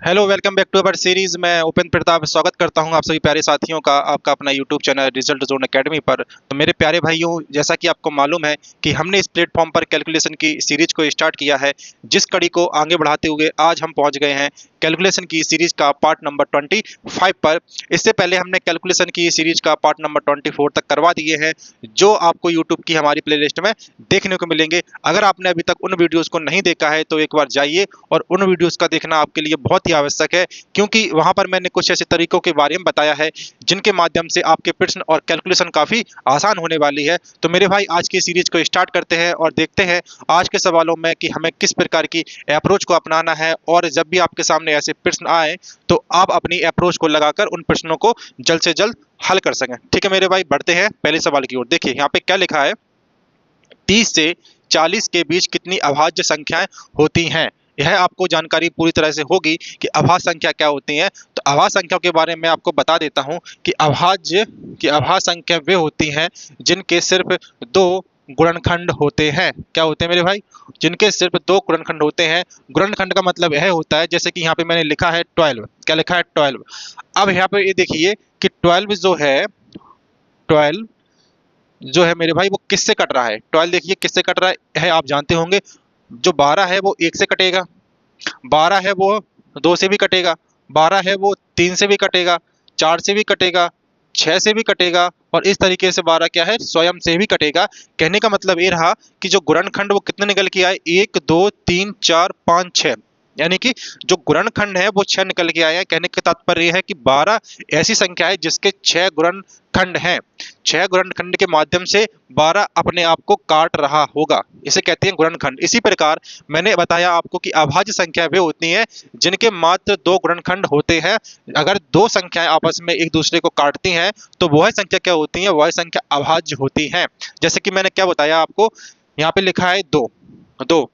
Hello, welcome back to our series. मैं उपेंद्र प्रताप स्वागत करता हूं आप सभी प्यारे साथियों का आपका अपना YouTube channel result zone academy पर। तो मेरे प्यारे भाइयों, जैसा कि आपको मालूम है कि हमने इस प्लेटफॉर्म पर कैलकुलेशन की सीरीज को स्टार्ट किया है, जिस कड़ी को आगे बढ़ाते हुए आज हम पहुंच गए हैं कैलकुलेशन की सीरीज का पार्ट नंबर 25 पर। इससे पहले हमने कैलकुलेशन की सीरीज का पार्ट नंबर 24 तक करवा दिए हैं, जो आपको यूट्यूब की हमारी प्लेलिस्ट में देखने को मिलेंगे। अगर आपने अभी तक उन वीडियोज़ को नहीं देखा है तो एक बार जाइए और उन वीडियोज़ का देखना आपके लिए बहुत ही आवश्यक है, क्योंकि वहां पर मैंने कुछ ऐसे तरीकों के बारे में बताया है जिनके माध्यम से आपके प्रश्न और कैलकुलेशन काफी आसान होने वाली है। तो मेरे भाई, आज की सीरीज को स्टार्ट करते हैं और देखते हैं आज के सवालों में कि हमें किस प्रकार की अप्रोच को अपनाना है, और जब भी आपके सामने ऐसे प्रश्न आए तो आप अपनी अप्रोच को लगाकर उन प्रश्नों को जल्द से जल्द हल कर सकें। ठीक है मेरे भाई, बढ़ते हैं पहले सवाल की ओर। देखिए यहाँ पे क्या लिखा है, 30 से 40 के बीच कितनी अभाज्य संख्याएं होती हैं। यह आपको जानकारी पूरी तरह से होगी कि अभाज्य संख्या क्या होती हैं। तो अभाज्य संख्या के बारे में आपको बता देता हूं कि अभाज्य संख्या वे होती हैं जिनके सिर्फ दो गुणनखंड होते हैं। क्या होते हैं मेरे भाई? जिनके सिर्फ दो गुणनखंड होते हैं। गुणनखंड का मतलब यह होता है, जैसे कि यहाँ पे मैंने लिखा है 12। क्या लिखा है? 12। अब यहाँ पे ये देखिए कि 12 जो है मेरे भाई, वो किससे कट रहा है? 12 देखिए किससे कट रहा है आप जानते होंगे। जो 12 है वो 1 से कटेगा, 12 है वो 2 से भी कटेगा, 12 है वो 3 से भी कटेगा, 4 से भी कटेगा, 6 से भी कटेगा, और इस तरीके से 12 क्या है, स्वयं से भी कटेगा। कहने का मतलब ये रहा कि जो गुणनखंड वो कितने निकल के आए, 1 2 3 4 5 6, यानी कि जो गुणनखंड है वो 6 निकल के आए हैं। कहने का तात्पर्य यह है कि 12 ऐसी संख्या है जिसके 6 गुणनखंड हैं। 6 गुणनखंड के माध्यम से 12 अपने आप को काट रहा होगा, इसे कहते हैं गुणनखंड। इसी प्रकार मैंने बताया आपको कि अभाज्य संख्या वे होती हैं जिनके मात्र 2 गुणनखंड होते हैं। अगर दो संख्याएं आपस में एक दूसरे को काटती हैं तो वह संख्या क्या होती है? वह संख्या अभाज्य होती है। जैसे कि मैंने क्या बताया आपको, यहाँ पे लिखा है 2। दो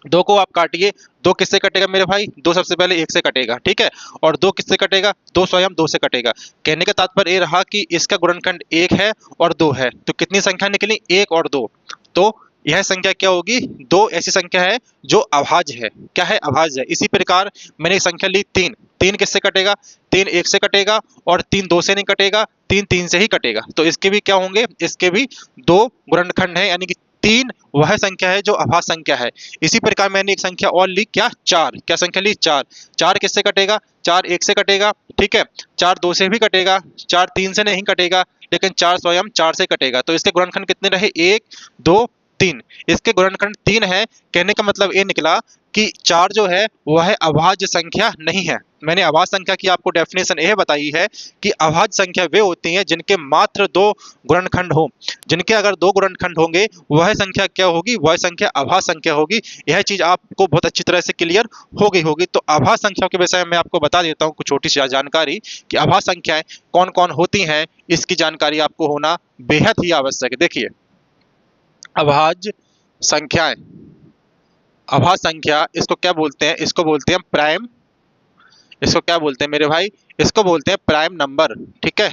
दो को आप काटिए। दो किससे कटेगा मेरे भाई? दो सबसे पहले 1 से कटेगा, ठीक है। और दो किससे कटेगा? दो स्वयं 2 से कटेगा। कहने का तात्पर्य ये रहा कि इसका गुणनखंड 1 है और 2 है। तो कितनी संख्या निकली? 1 और 2। तो यह संख्या क्या होगी? 2 ऐसी संख्या है जो अभाज्य है। क्या है? अभाज्य है। इसी प्रकार मैंने एक संख्या ली 3। 3 किससे कटेगा? 3 1 से कटेगा, और 3 2 से नहीं कटेगा, 3 3 से ही कटेगा। तो इसके भी क्या होंगे? इसके भी 2 गुणनखंड है, यानी कि 3 वह संख्या है जो अभाज्य संख्या है। इसी प्रकार मैंने एक संख्या और ली, क्या? 4। क्या संख्या ली? 4। 4 किससे कटेगा? 4 1 से कटेगा, ठीक है। 4 2 से भी कटेगा, 4 3 से नहीं कटेगा, लेकिन 4 स्वयं 4 से कटेगा। तो इसके गुणनखंड कितने रहे? 1 2 3। इसके गुणनखंड 3 है। कहने का मतलब ये निकला कि 4 जो है वह अभाज्य संख्या नहीं है। मैंने अभाज्य संख्या की आपको डेफिनेशन यह बताई है कि अभाज्य संख्या वे होती हैं जिनके मात्र 2 गुणनखंड हो। जिनके अगर 2 गुणनखंड होंगे वह संख्या क्या होगी? वह संख्या अभाज्य संख्या होगी। यह चीज आपको बहुत अच्छी तरह से क्लियर हो गई होगी। तो अभाज्य संख्या के विषय में मैं आपको बता देता हूँ कुछ छोटी सी जानकारी कि अभाज्य संख्याएं कौन कौन होती हैं। इसकी जानकारी आपको होना बेहद ही आवश्यक है। देखिए, अभाज्य संख्याएं, अभाज्य संख्या इसको क्या बोलते हैं? इसको बोलते हैं प्राइम। इसको क्या बोलते हैं मेरे भाई? इसको बोलते हैं प्राइम नंबर, ठीक है।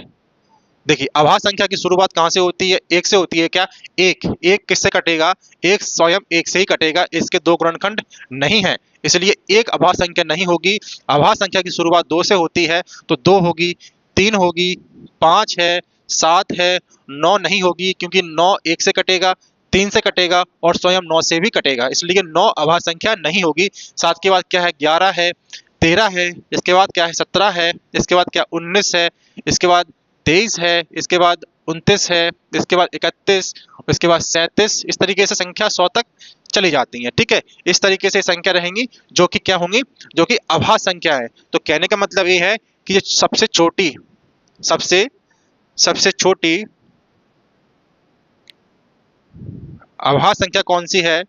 देखिए, अभाज्य संख्या की शुरुआत कहां से होती है? 1 से होती है। क्या? 1 1 किससे कटेगा? 1 स्वयं 1 से ही कटेगा। इसके 2 गुणनखंड नहीं है, इसलिए एक अभाज्य संख्या नहीं होगी। अभाज्य संख्या की शुरुआत 2 से होती है, तो 2 होगी, 3 होगी, 5 है, 7 है, 9 नहीं होगी क्योंकि 9 1 से कटेगा, 3 से कटेगा, और स्वयं 9 से भी कटेगा, इसलिए 9 अभाज्य संख्या नहीं होगी। 7 के बाद क्या है? 11 है, 13 है, इसके बाद क्या है? 17 है, इसके बाद क्या? 19 है, इसके बाद 23 है, इसके बाद 29 है, इसके बाद 31, इसके बाद 37। इस तरीके से संख्या 100 तक चली जाती है, ठीक है। इस तरीके से संख्या रहेंगी जो कि क्या होंगी? जो कि अभाज्य संख्या है। तो कहने का मतलब ये है कि ये सबसे सबसे छोटी अभाज्य संख्या कौन सी है?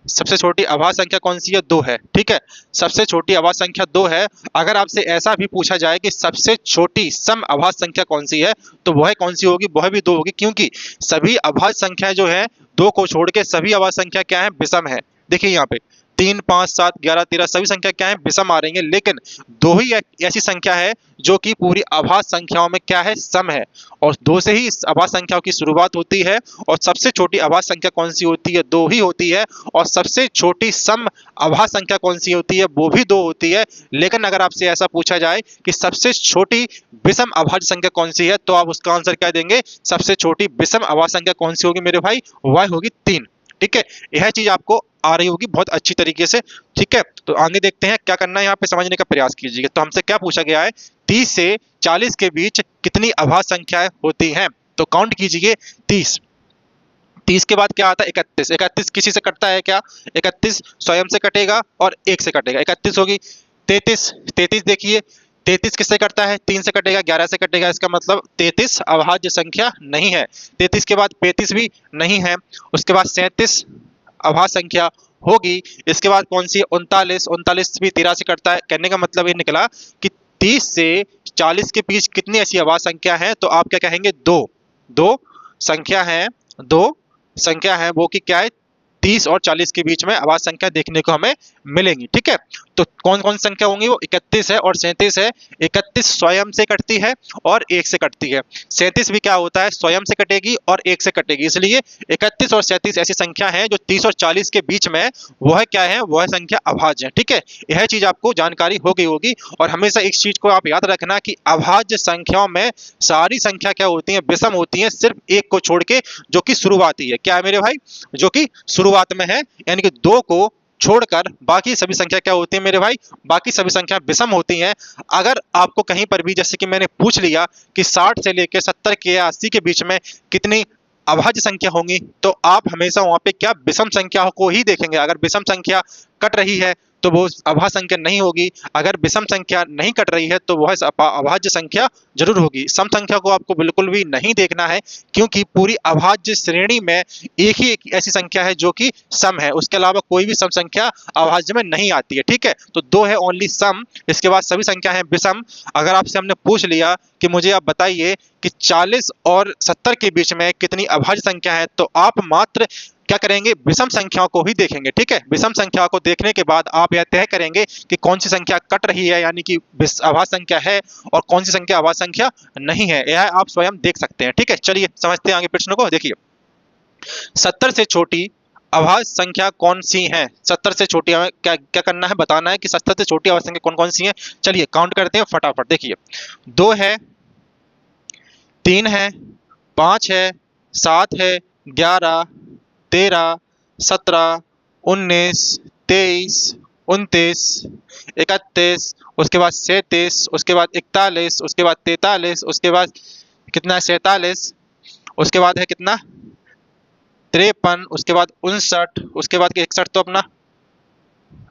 सबसे छोटी अभाज्य संख्या कौन सी है? 2 है, ठीक है। सबसे छोटी अभाज्य संख्या 2 है। अगर आपसे ऐसा भी पूछा जाए कि सबसे छोटी सम अभाज्य संख्या कौन सी है, तो वह कौन सी होगी? वह भी 2 होगी, क्योंकि सभी अभाज्य संख्या जो है 2 को छोड़ के सभी अभाज्य संख्या क्या है? विषम है। देखिए यहाँ पे 3, 5, 7, 11, 13 सभी संख्या क्या है, विषम आ रही है, लेकिन दो ही ऐसी संख्या है जो कि पूरी अभाज्य संख्याओं में क्या है, सम है। और दो से ही इस अभाज्य संख्याओं की शुरुआत होती है। और सबसे छोटी अभाज्य संख्या कौन सी होती है, दो ही होती है। और सबसे छोटी सम अभाज्य संख्या कौन सी होती है, वो भी दो होती है। लेकिन अगर आपसे ऐसा पूछा जाए कि सबसे छोटी विषम अभाज्य संख्या कौन सी है, तो आप उसका आंसर क्या देंगे, सबसे छोटी विषम अभाज्य संख्या कौन सी होगी मेरे भाई, वह होगी 3। ठीक है, यह चीज आपको आ रही होगी बहुत अच्छी तरीके से। ठीक है, तो आगे देखते हैं क्या करना है, यहाँ पे समझने का प्रयास कीजिएगा। तो हमसे क्या पूछा गया है, 30 से 40 के बीच कितनी अभाज्य संख्याएं होती हैं। तो काउंट कीजिए, 30 30 के बाद क्या आता है, 31। 31 किसी से कटता है क्या, 31 स्वयं से कटेगा और 1 से कटेगा, 31 होगी। 33 33 देखिए, 33 किससे कटता है, 3 से कटेगा, 11 से कटेगा, इसका मतलब 33 अभाज्य संख्या नहीं है। 33 के बाद 35 भी नहीं है। उसके बाद 37 अभाज्य संख्या होगी। इसके बाद कौन सी, 39 39 भी 13 से कटता है। कहने का मतलब ये निकला कि 30 से 40 के बीच कितनी ऐसी अभाज्य संख्या है, तो आप क्या कहेंगे, दो। दो संख्या है, दो संख्या है वो कि क्या है, 30 और 40 के बीच में अभाज्य संख्या देखने को हमें मिलेंगी। ठीक है, तो कौन कौन संख्या होंगी, वो 31 है और 37 है। 31 स्वयं से कटती है और 1 से कटती है। 37 भी क्या होता है, स्वयं से कटेगी और 1 से कटेगी। इसलिए 31 और 37 ऐसी संख्या है जो 30 और 40 के बीच में वह क्या है, वह संख्या अभाज्य है। ठीक है, यह चीज आपको जानकारी हो गई होगी। और हमेशा इस चीज को आप याद रखना कि अभाज्य संख्याओं में सारी संख्या क्या होती है, विषम होती है, सिर्फ एक को छोड़ के, जो कि शुरुआती है। क्या है मेरे भाई, जो कि शुरुआत में है, यानी कि 2 को छोड़कर बाकी सभी संख्या क्या होती है मेरे भाई, बाकी सभी संख्या विषम होती हैं। अगर आपको कहीं पर भी, जैसे कि मैंने पूछ लिया कि 60 से लेकर 70 के या 80 के बीच में कितनी अभाज्य संख्या होंगी, तो आप हमेशा वहां पे क्या, विषम संख्या को ही देखेंगे। अगर विषम संख्या कट रही है तो वो अभाज्य संख्या नहीं होगी, अगर विषम संख्या नहीं कट रही है तो वह अभाज्य संख्या जरूर होगी। सम संख्या को आपको बिल्कुल भी नहीं देखना है, क्योंकि पूरी अभाज्य श्रेणी में एक ऐसी संख्या है जो कि सम है, उसके अलावा कोई भी सम संख्या अभाज्य में नहीं आती है। ठीक है, तो दो है ओनली सम, इसके बाद सभी संख्या है विषम। अगर आपसे हमने पूछ लिया कि मुझे आप बताइए कि 40 और 70 के बीच में कितनी अभाज्य संख्या है, तो आप मात्र क्या करेंगे, विषम संख्याओं को ही देखेंगे। ठीक है, विषम संख्याओं को देखने के बाद आप यह तय करेंगे कि कौन सी संख्या कट रही है, यानी कि अभाज्य संख्या है, और कौन सी संख्या अभाज्य संख्या नहीं है। यह आप स्वयं देख सकते हैं। ठीक है, चलिए समझते हैं आगे प्रश्न को। देखिए, 70 से छोटी अभाज्य संख्या कौन सी है, 70 से छोटी, हमें क्या क्या करना है, बताना है कि 70 से छोटी अभाज्य संख्या कौन कौन सी है। चलिए काउंट करते हैं फटाफट। देखिए, 2 है, 3 है, 5 है, 7 है, 11, 13, 17, 19, 23, 29, 31, उसके बाद 37, उसके बाद 41, उसके बाद 43, उसके बाद कितना है, 47, उसके बाद है कितना, 53, उसके बाद 59, उसके बाद 61, तो अपना,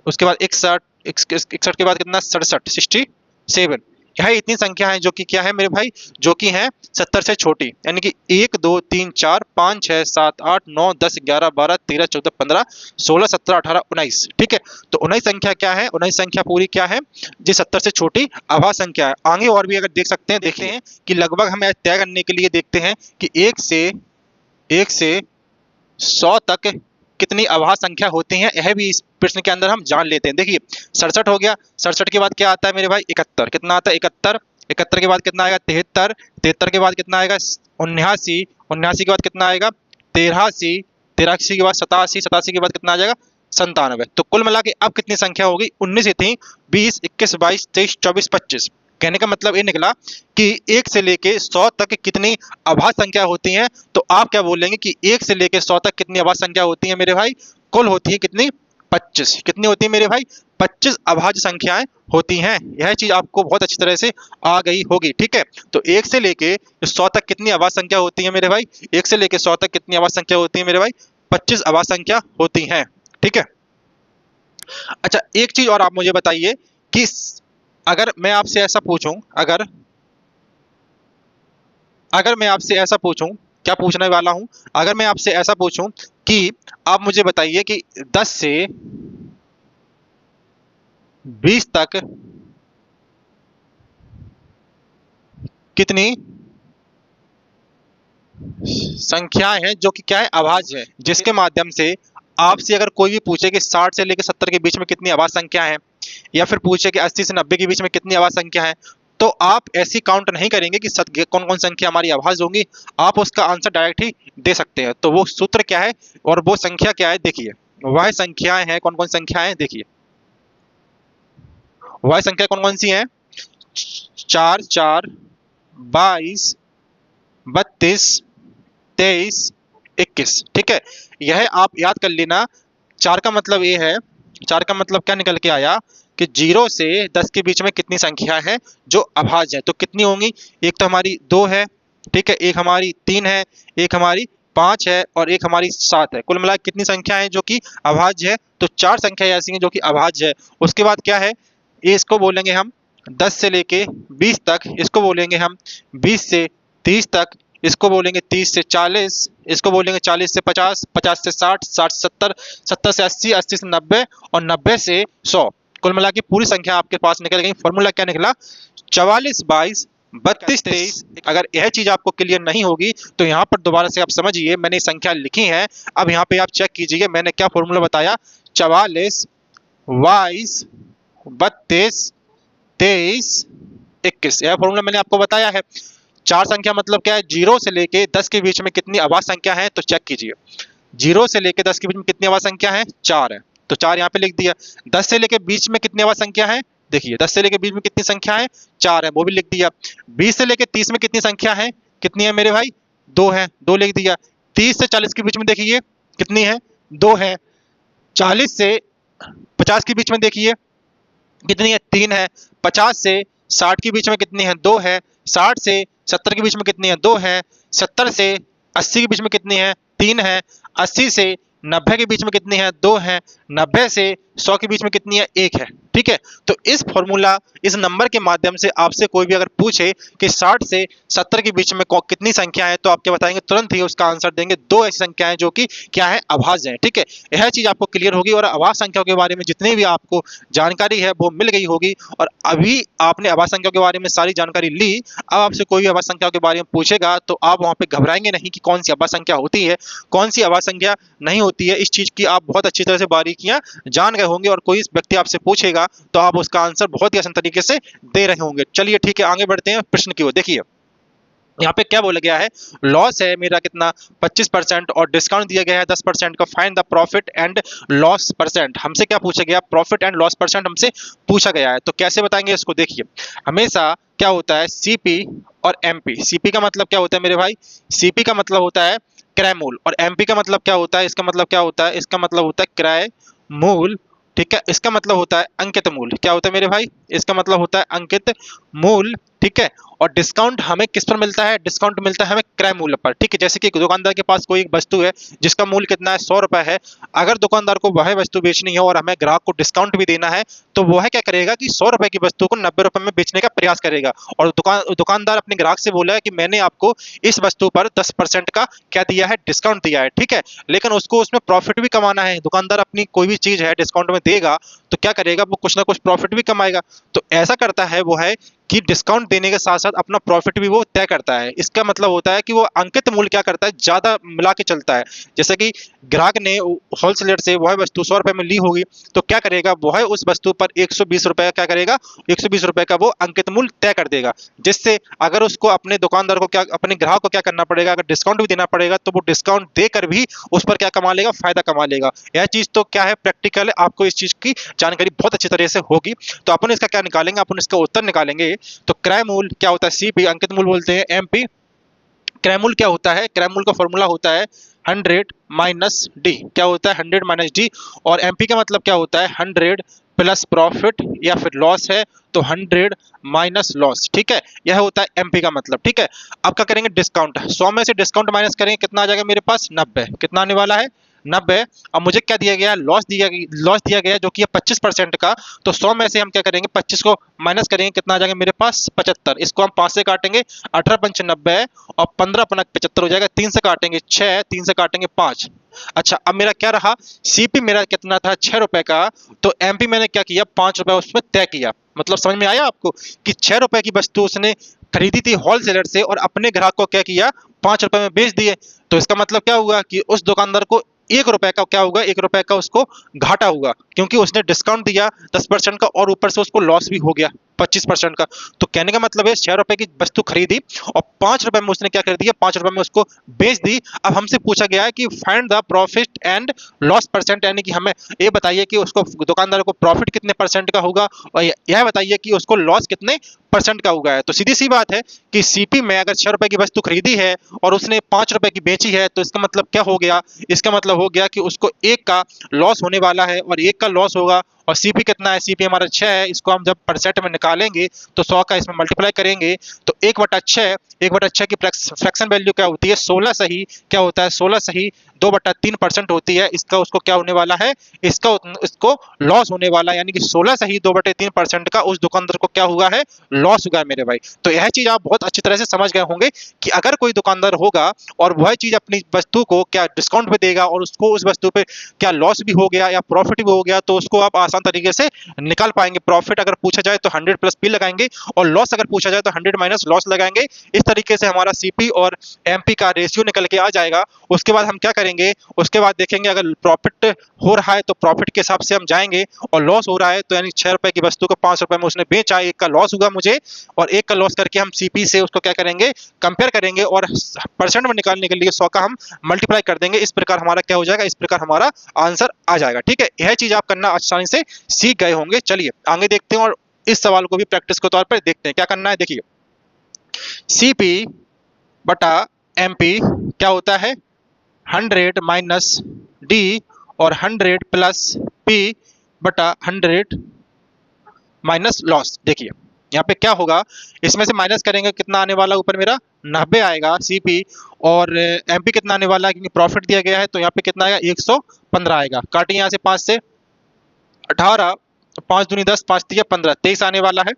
उसके बाद 61, 61 के बाद कितना, 67, 67। यह इतनी संख्या है जो कि क्या है मेरे भाई, जो कि है 70 से छोटी, यानी कि 1, 2, 3, 4, 5, 6, 7, 8, 9, 10, 11, 12, 13, 14, 15, 16, 17, 18, 19। ठीक है, तो 19 संख्या क्या है, 19 संख्या पूरी क्या है जी, 70 से छोटी अभाज्य संख्या है। आगे और भी अगर देख सकते हैं, देखते हैं कि लगभग हमें तय करने के लिए देखते हैं कि 1 से 100 तक कितनी अभाज्य संख्या होती हैं, यह भी इस प्रश्न के अंदर हम जान लेते हैं। देखिए, 67 हो गया, 67 के बाद क्या आता है मेरे भाई, 71, कितना आता है, 71, 71 के बाद कितना आएगा, 73, 73 के बाद कितना आएगा, 79, 79 के बाद कितना आएगा, 83, 83 के बाद 87, 87 के बाद कितना आ जाएगा, 97। तो कुल मिला के अब कितनी संख्या होगी, 19 ही थी, 20, 21, 22, 23, 24, 25। कहने का मतलब ये निकला कि 1 से लेके 100 तक कितनी अभाज्य संख्या होती हैं, तो आप क्या बोलेंगे कि 1 से लेके 100 तक कितनी अभाज्य संख्या होती है मेरे भाई, कुल होती है कितनी, 25। कितनी होती है मेरे भाई, 25 अभाज्य संख्याएं होती हैं। यह चीज आपको बहुत अच्छी तरह से आ गई होगी। ठीक है, तो 1 से लेके 100 तक कितनी अभाज्य संख्या होती है मेरे भाई, 1 से लेके 100 तक कितनी अभाज्य संख्या होती है मेरे भाई, 25 अभाज्य संख्या होती हैं। ठीक है, अच्छा एक चीज और आप मुझे बताइए कि अगर मैं आपसे ऐसा पूछूं, अगर मैं आपसे ऐसा पूछूं, क्या पूछने वाला हूं, अगर मैं आपसे ऐसा पूछूं कि आप मुझे बताइए कि 10 से 20 तक कितनी संख्याएं हैं जो कि क्या है, अभाज्य है, जिसके माध्यम से आपसे अगर कोई भी पूछे कि 60 से लेकर 70 के बीच में कितनी आवाज संख्या है, या फिर पूछे कि 80 से 90 के बीच में कितनी आवाज संख्या है, तो आप ऐसी काउंट नहीं करेंगे कि कौन कौन संख्या हमारी आवाज होंगी, आप उसका आंसर डायरेक्ट ही दे सकते हैं। तो वो सूत्र क्या है और वो संख्या क्या है, देखिए वह संख्याएं हैं, कौन कौन संख्याएं, देखिए वह संख्या कौन कौन सी हैं, 4 4 22 32 23 21। ठीक है, यह आप याद कर लेना। 4 का मतलब ये है, 4 का मतलब क्या निकल के आया कि 0 से 10 के बीच में कितनी संख्या है जो अभाज्य है, तो कितनी होंगी, एक तो हमारी 2 है, ठीक है, एक हमारी 3 है, एक हमारी 5 है और एक हमारी 7 है। कुल मिलाकर कितनी संख्या है जो कि अभाज्य है, तो 4 संख्या ऐसी हैं जो कि अभाज्य है। उसके बाद क्या है, ये इसको बोलेंगे हम 10 से लेके 20 तक, इसको बोलेंगे हम 20 से 30 तक, इसको बोलेंगे 30 से 40, इसको बोलेंगे 40 से 50, 50 से 60, 60 से 70, 70 से 80, 80 से 90 और 90 से 100। कुल मिला के पूरी संख्या आपके पास निकल गई। फॉर्मूला क्या निकला, 44 22 32 23। अगर यह चीज आपको क्लियर नहीं होगी तो यहाँ पर दोबारा से आप समझिए, मैंने संख्या लिखी है, अब यहाँ पे आप चेक कीजिए मैंने क्या फॉर्मूला बताया, 44 22 32 23 21, यह फॉर्मूला मैंने आपको बताया है। 4 संख्या मतलब क्या है, 0 से लेके 10 के बीच में कितनी आवाज संख्या है, तो चेक कीजिए 0 से लेके 10 के बीच में कितनी आवाज संख्या है, 4 है, तो 4 यहाँ पे लिख दिया। 10 से लेके बीच में कितनी आवाज संख्या है, देखिए 10 से लेके बीच में कितनी संख्या है, 4 है, वो भी लिख दिया। 20 से लेके 30 में कितनी संख्या है, कितनी है मेरे भाई, 2 है, 2 लिख दिया। 30 से 40 के बीच में देखिए कितनी है, 2 है। 40 से 50 के बीच में देखिए कितनी है, 3 है। 50 से 60 के बीच में कितनी है, 2 है। 60 से 70 के बीच में कितनी है, 2 है। 70 से 80 के बीच में कितनी है, 3 है। 80 से 90 के बीच में कितनी है, 2 है। 90 से 100 के बीच में कितनी है, 1 है। ठीक है, तो इस फॉर्मूला, इस नंबर के माध्यम से आपसे कोई भी अगर पूछे कि 60 से 70 के बीच में कितनी संख्या है, तो आपके बताएंगे, तुरंत ही उसका आंसर देंगे, 2 ऐसी संख्याएं जो कि क्या है, अभाज्य है। ठीक है, यह चीज आपको क्लियर होगी और आवाज संख्याओं के बारे में जितनी भी आपको जानकारी है वो मिल गई होगी। और अभी आपने आवाज संख्याओं के बारे में सारी जानकारी ली, अब आपसे कोई भी आवाज संख्याओं के बारे में पूछेगा तो आप वहां पे घबराएंगे नहीं कि कौन सी आवाज संख्या होती है, कौन सी आवाज संख्या नहीं होती है। इस चीज की आप बहुत अच्छी तरह से बारीकियां जान गए होंगे और कोई व्यक्ति आपसे पूछेगा तो आप उसका आंसर बहुत ही आसान तरीके से दे रहे होंगे। चलिए ठीक है, आगे बढ़ते हैं प्रश्न की ओर। देखिए यहाँ पे क्या बोला गया है, लॉस है मेरा कितना, 25% और डिस्काउंट दिया गया है 10% का। Find the profit and loss percent. हमसे क्या पूछा गया, प्रॉफिट एंड लॉस परसेंट हमसे पूछा गया है, तो कैसे बताएंगे इसको। देखिए हमेशा क्या होता है, सीपी और एमपी। सीपी का मतलब क्या होता है मेरे भाई, सीपी का मतलब होता है क्रय मूल, और एमपी का मतलब क्या होता है, इसका मतलब क्या होता है, इसका मतलब होता है क्रय मूल। ठीक है, इसका मतलब होता है अंकित मूल। क्या होता है मेरे भाई, इसका मतलब होता है अंकित मूल। ठीक है, और डिस्काउंट हमें किस पर मिलता है, डिस्काउंट मिलता है हमें क्रय मूल्य पर। ठीक है, जैसे कि दुकानदार के पास कोई एक वस्तु है जिसका मूल्य कितना है, 100 रुपए है। अगर दुकानदार को वह वस्तु बेचनी है और हमें ग्राहक को डिस्काउंट भी देना है, तो वह क्या करेगा कि 100 रुपए की वस्तु को 90 रुपए में बेचने का प्रयास करेगा। और दुकानदार अपने ग्राहक से बोला है कि मैंने आपको इस वस्तु पर 10% का क्या दिया है, डिस्काउंट दिया है। ठीक है, लेकिन उसको उसमें प्रॉफिट भी कमाना है। दुकानदार अपनी कोई भी चीज है डिस्काउंट में देगा तो क्या करेगा, वो कुछ ना कुछ प्रॉफिट भी कमाएगा। तो ऐसा करता है वो है कि डिस्काउंट देने के साथ साथ अपना प्रॉफिट भी वो तय करता है। इसका मतलब होता है कि वो अंकित मूल्य क्या करता है, ज्यादा मिला के चलता है। जैसे कि ग्राहक ने होलसेलर से वह वस्तु 100 रुपए में ली होगी, तो क्या करेगा, वह उस वस्तु पर 120 रुपए क्या करेगा, 120 रुपए का वो अंकित मूल्य तय कर देगा। जिससे अगर उसको अपने दुकानदार को क्या, अपने ग्राहक को क्या करना पड़ेगा, अगर डिस्काउंट भी देना पड़ेगा तो वो डिस्काउंट देकर भी उस पर क्या कमा लेगा, फायदा कमा लेगा। यह चीज तो क्या है, प्रैक्टिकल है, आपको इस चीज की जानकारी बहुत अच्छी तरह से होगी। तो अपन इसका क्या निकालेंगे, अपन इसका उत्तर निकालेंगे। तो क्रय मूल्य क्या होता है, सीपी अंकित मूल्य बोलते हैं, एमपी क्रय मूल्य क्या होता है, क्रय मूल्य का फॉर्मूला होता है 100 माइनस डी। क्या होता है, 100 माइनस डी। और एमपी का मतलब क्या होता है, 100 प्लस प्रॉफिट या फिर लॉस है तो 100 माइनस लॉस। ठीक है, यह होता है एमपी का मतलब। ठीक है, अब क्या करेंगे, डिस्काउंट 100 में से डिस्काउंट माइनस करेंगे, कितना आ जाएगा मेरे पास, 90। कितना आने वाला है, 90। अब मुझे क्या दिया गया, लॉस दिया गया जो कि है 25% का। तो 100 में से हम क्या करेंगे, 25 को माइनस करेंगे, कितना आ जाएगा मेरे पास, 75। इसको हम 5 से काटेंगे, 18 पंच 90 और 15 पनक 75 हो जाएगा। 3 से काटेंगे 6, 3 से काटेंगे 5। अच्छा, अब मेरा क्या रहा, सीपी मेरा कितना था, 6 रुपए का। तो एमपी मैंने क्या किया, 5 रुपए उसमें तय किया। मतलब समझ में आया आपको कि 6 रुपए की वस्तु उसने खरीदी थी होलसेलर से और अपने ग्राहक को क्या किया, 5 रुपए में बेच दिए। तो इसका मतलब क्या हुआ कि उस दुकानदार को ₹1 का क्या होगा, ₹1 का उसको घाटा होगा, क्योंकि उसने डिस्काउंट दिया 10% का और ऊपर से उसको लॉस भी हो गया 25% का। तो कहने का मतलब है ₹6 की वस्तु खरीदी और ₹5 में उसने क्या कर दिया, ₹5 में उसको बेच दी। अब हमसे पूछा गया है कि find the profit and loss percent, यानी कि हमें ये बताइए कि उसको दुकानदार को प्रॉफिट कितने परसेंट का होगा और यह बताइए कि उसको लॉस कितने परसेंट का हुआ है। तो सीधी सी बात है कि सीपी में अगर ₹6 की वस्तु खरीदी है और उसने ₹5 की बेची है, तो इसका मतलब क्या हो गया, इसका मतलब हो गया कि उसको 1 का लॉस होने वाला है और 1 का लॉस होगा। और सीपी कितना है, सीपी हमारा 6 है, इसको हम जब परसेंट में निकालेंगे तो 100 का इसमें मल्टीप्लाई करेंगे तो 1/6 की फ्रैक्शन वैल्यू क्या होती है, 16 सही क्या होता है, 16 सही 2/3% होती है। इसका उसको क्या होने वाला है, इसको लॉस होने वाला है, यानी कि 16 सही 2/3% का उस दुकानदार को क्या हुआ है, लॉस हुआ है मेरे भाई। तो यह चीज आप बहुत अच्छी तरह से समझ गए होंगे कि अगर कोई दुकानदार होगा और वह चीज अपनी वस्तु को क्या डिस्काउंट पे देगा और उसको उस वस्तु पे क्या लॉस भी हो गया या प्रॉफिट भी हो गया, तो उसको आप आसान तरीके से निकाल पाएंगे। प्रॉफिट अगर पूछा जाए तो 100 प्लस पी लगाएंगे और लॉस अगर पूछा जाए तो 100 माइनस लॉस लगाएंगे। इस तरीके से हमारा सीपी और एमपी का रेशियो निकल के आ जाएगा। उसके बाद हम क्या करेंगे, उसके बाद देखेंगे अगर प्रॉफिट हो रहा है तो प्रॉफिट के हिसाब से हम जाएंगे और लॉस हो रहा है तो यानी ₹6 की वस्तु को ₹5 में उसने बेचा, 1 का लॉस हुआ मुझे और 1 का लॉस करके हम सीपी से उसको क्या करेंगे, कंपेयर करेंगे और परसेंट में निकालने के लिए 100 का हम मल्टीप्लाई कर देंगे। इस प्रकार हमारा क्या हो जाएगा, इस प्रकार हमारा आंसर आ जाएगा। ठीक है, यह चीज आप करना आसानी से सीख गए होंगे। चलिए आगे देखते हैं और इस सवाल को भी प्रैक्टिस के तौर पर देखते हैं क्या करना है। देखिए सीपी बटा एमपी क्या होता है, 100 माइनस डी और 100 प्लस पी बटा 100 माइनस लॉस। देखिए यहाँ पे क्या होगा, इसमें से माइनस करेंगे कितना आने वाला, ऊपर मेरा 90 आएगा सीपी और एमपी कितना आने वाला है, क्योंकि प्रॉफिट दिया गया है तो यहाँ पे कितना आएगा 115 आएगा। काटिए यहाँ से 5 से 18, 5 दूनी 10, 5 तिया 15, 23 आने वाला है।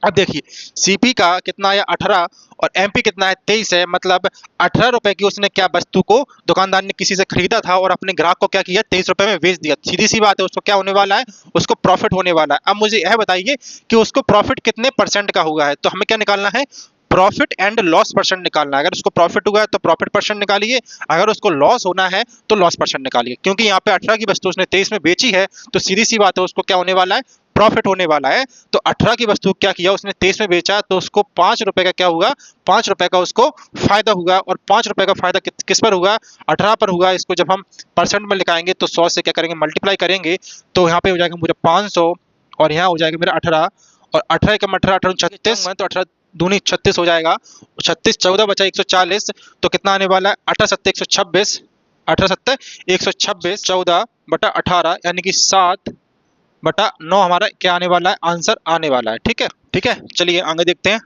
अब देखिए सीपी का कितना आया 18 और एमपी कितना है 23 है, मतलब ₹18 की उसने क्या वस्तु को दुकानदार ने किसी से खरीदा था और अपने ग्राहक को क्या किया, ₹23 में बेच दिया। सीधी सी बात है उसको क्या होने वाला है, उसको प्रॉफिट होने वाला है। अब मुझे यह बताइए कि उसको प्रॉफिट कितने परसेंट का हुआ है, तो हमें क्या निकालना है, प्रॉफिट एंड लॉस परसेंट निकालना है। अगर उसको प्रॉफिट हुआ है तो प्रॉफिट परसेंट निकालिए, अगर उसको लॉस होना है तो लॉस परसेंट निकालिए। क्योंकि यहाँ पे 18 की वस्तु उसने 23 में बेची है तो सीधी सी बात है उसको क्या होने वाला है, प्रॉफिट होने वाला है। तो 18 की वस्तु क्या किया उसने 23 में बेचा तो उसको ₹5 का क्या हुआ, ₹5 का उसको फायदा हुआ और ₹5 का फायदा किस पर हुआ, 18 पर हुआ। इसको जब हम परसेंट में लिखाएंगे तो 100 से क्या करेंगे, मल्टीप्लाई करेंगे तो यहाँ पे हो जाएगा मुझे 500 और यहाँ हो जाएगा मेरा 18 और 18 का 18 18 36, तो 18 दूनी 36 हो जाएगा, 36 14 बचा 140, तो कितना आने वाला है 18 सत्ते 126, 18 सत्ते 126, 14 बटा 18 यानी कि 7/9 हमारा क्या आने वाला है, आंसर आने वाला है। ठीक है, ठीक है, चलिए आगे देखते हैं।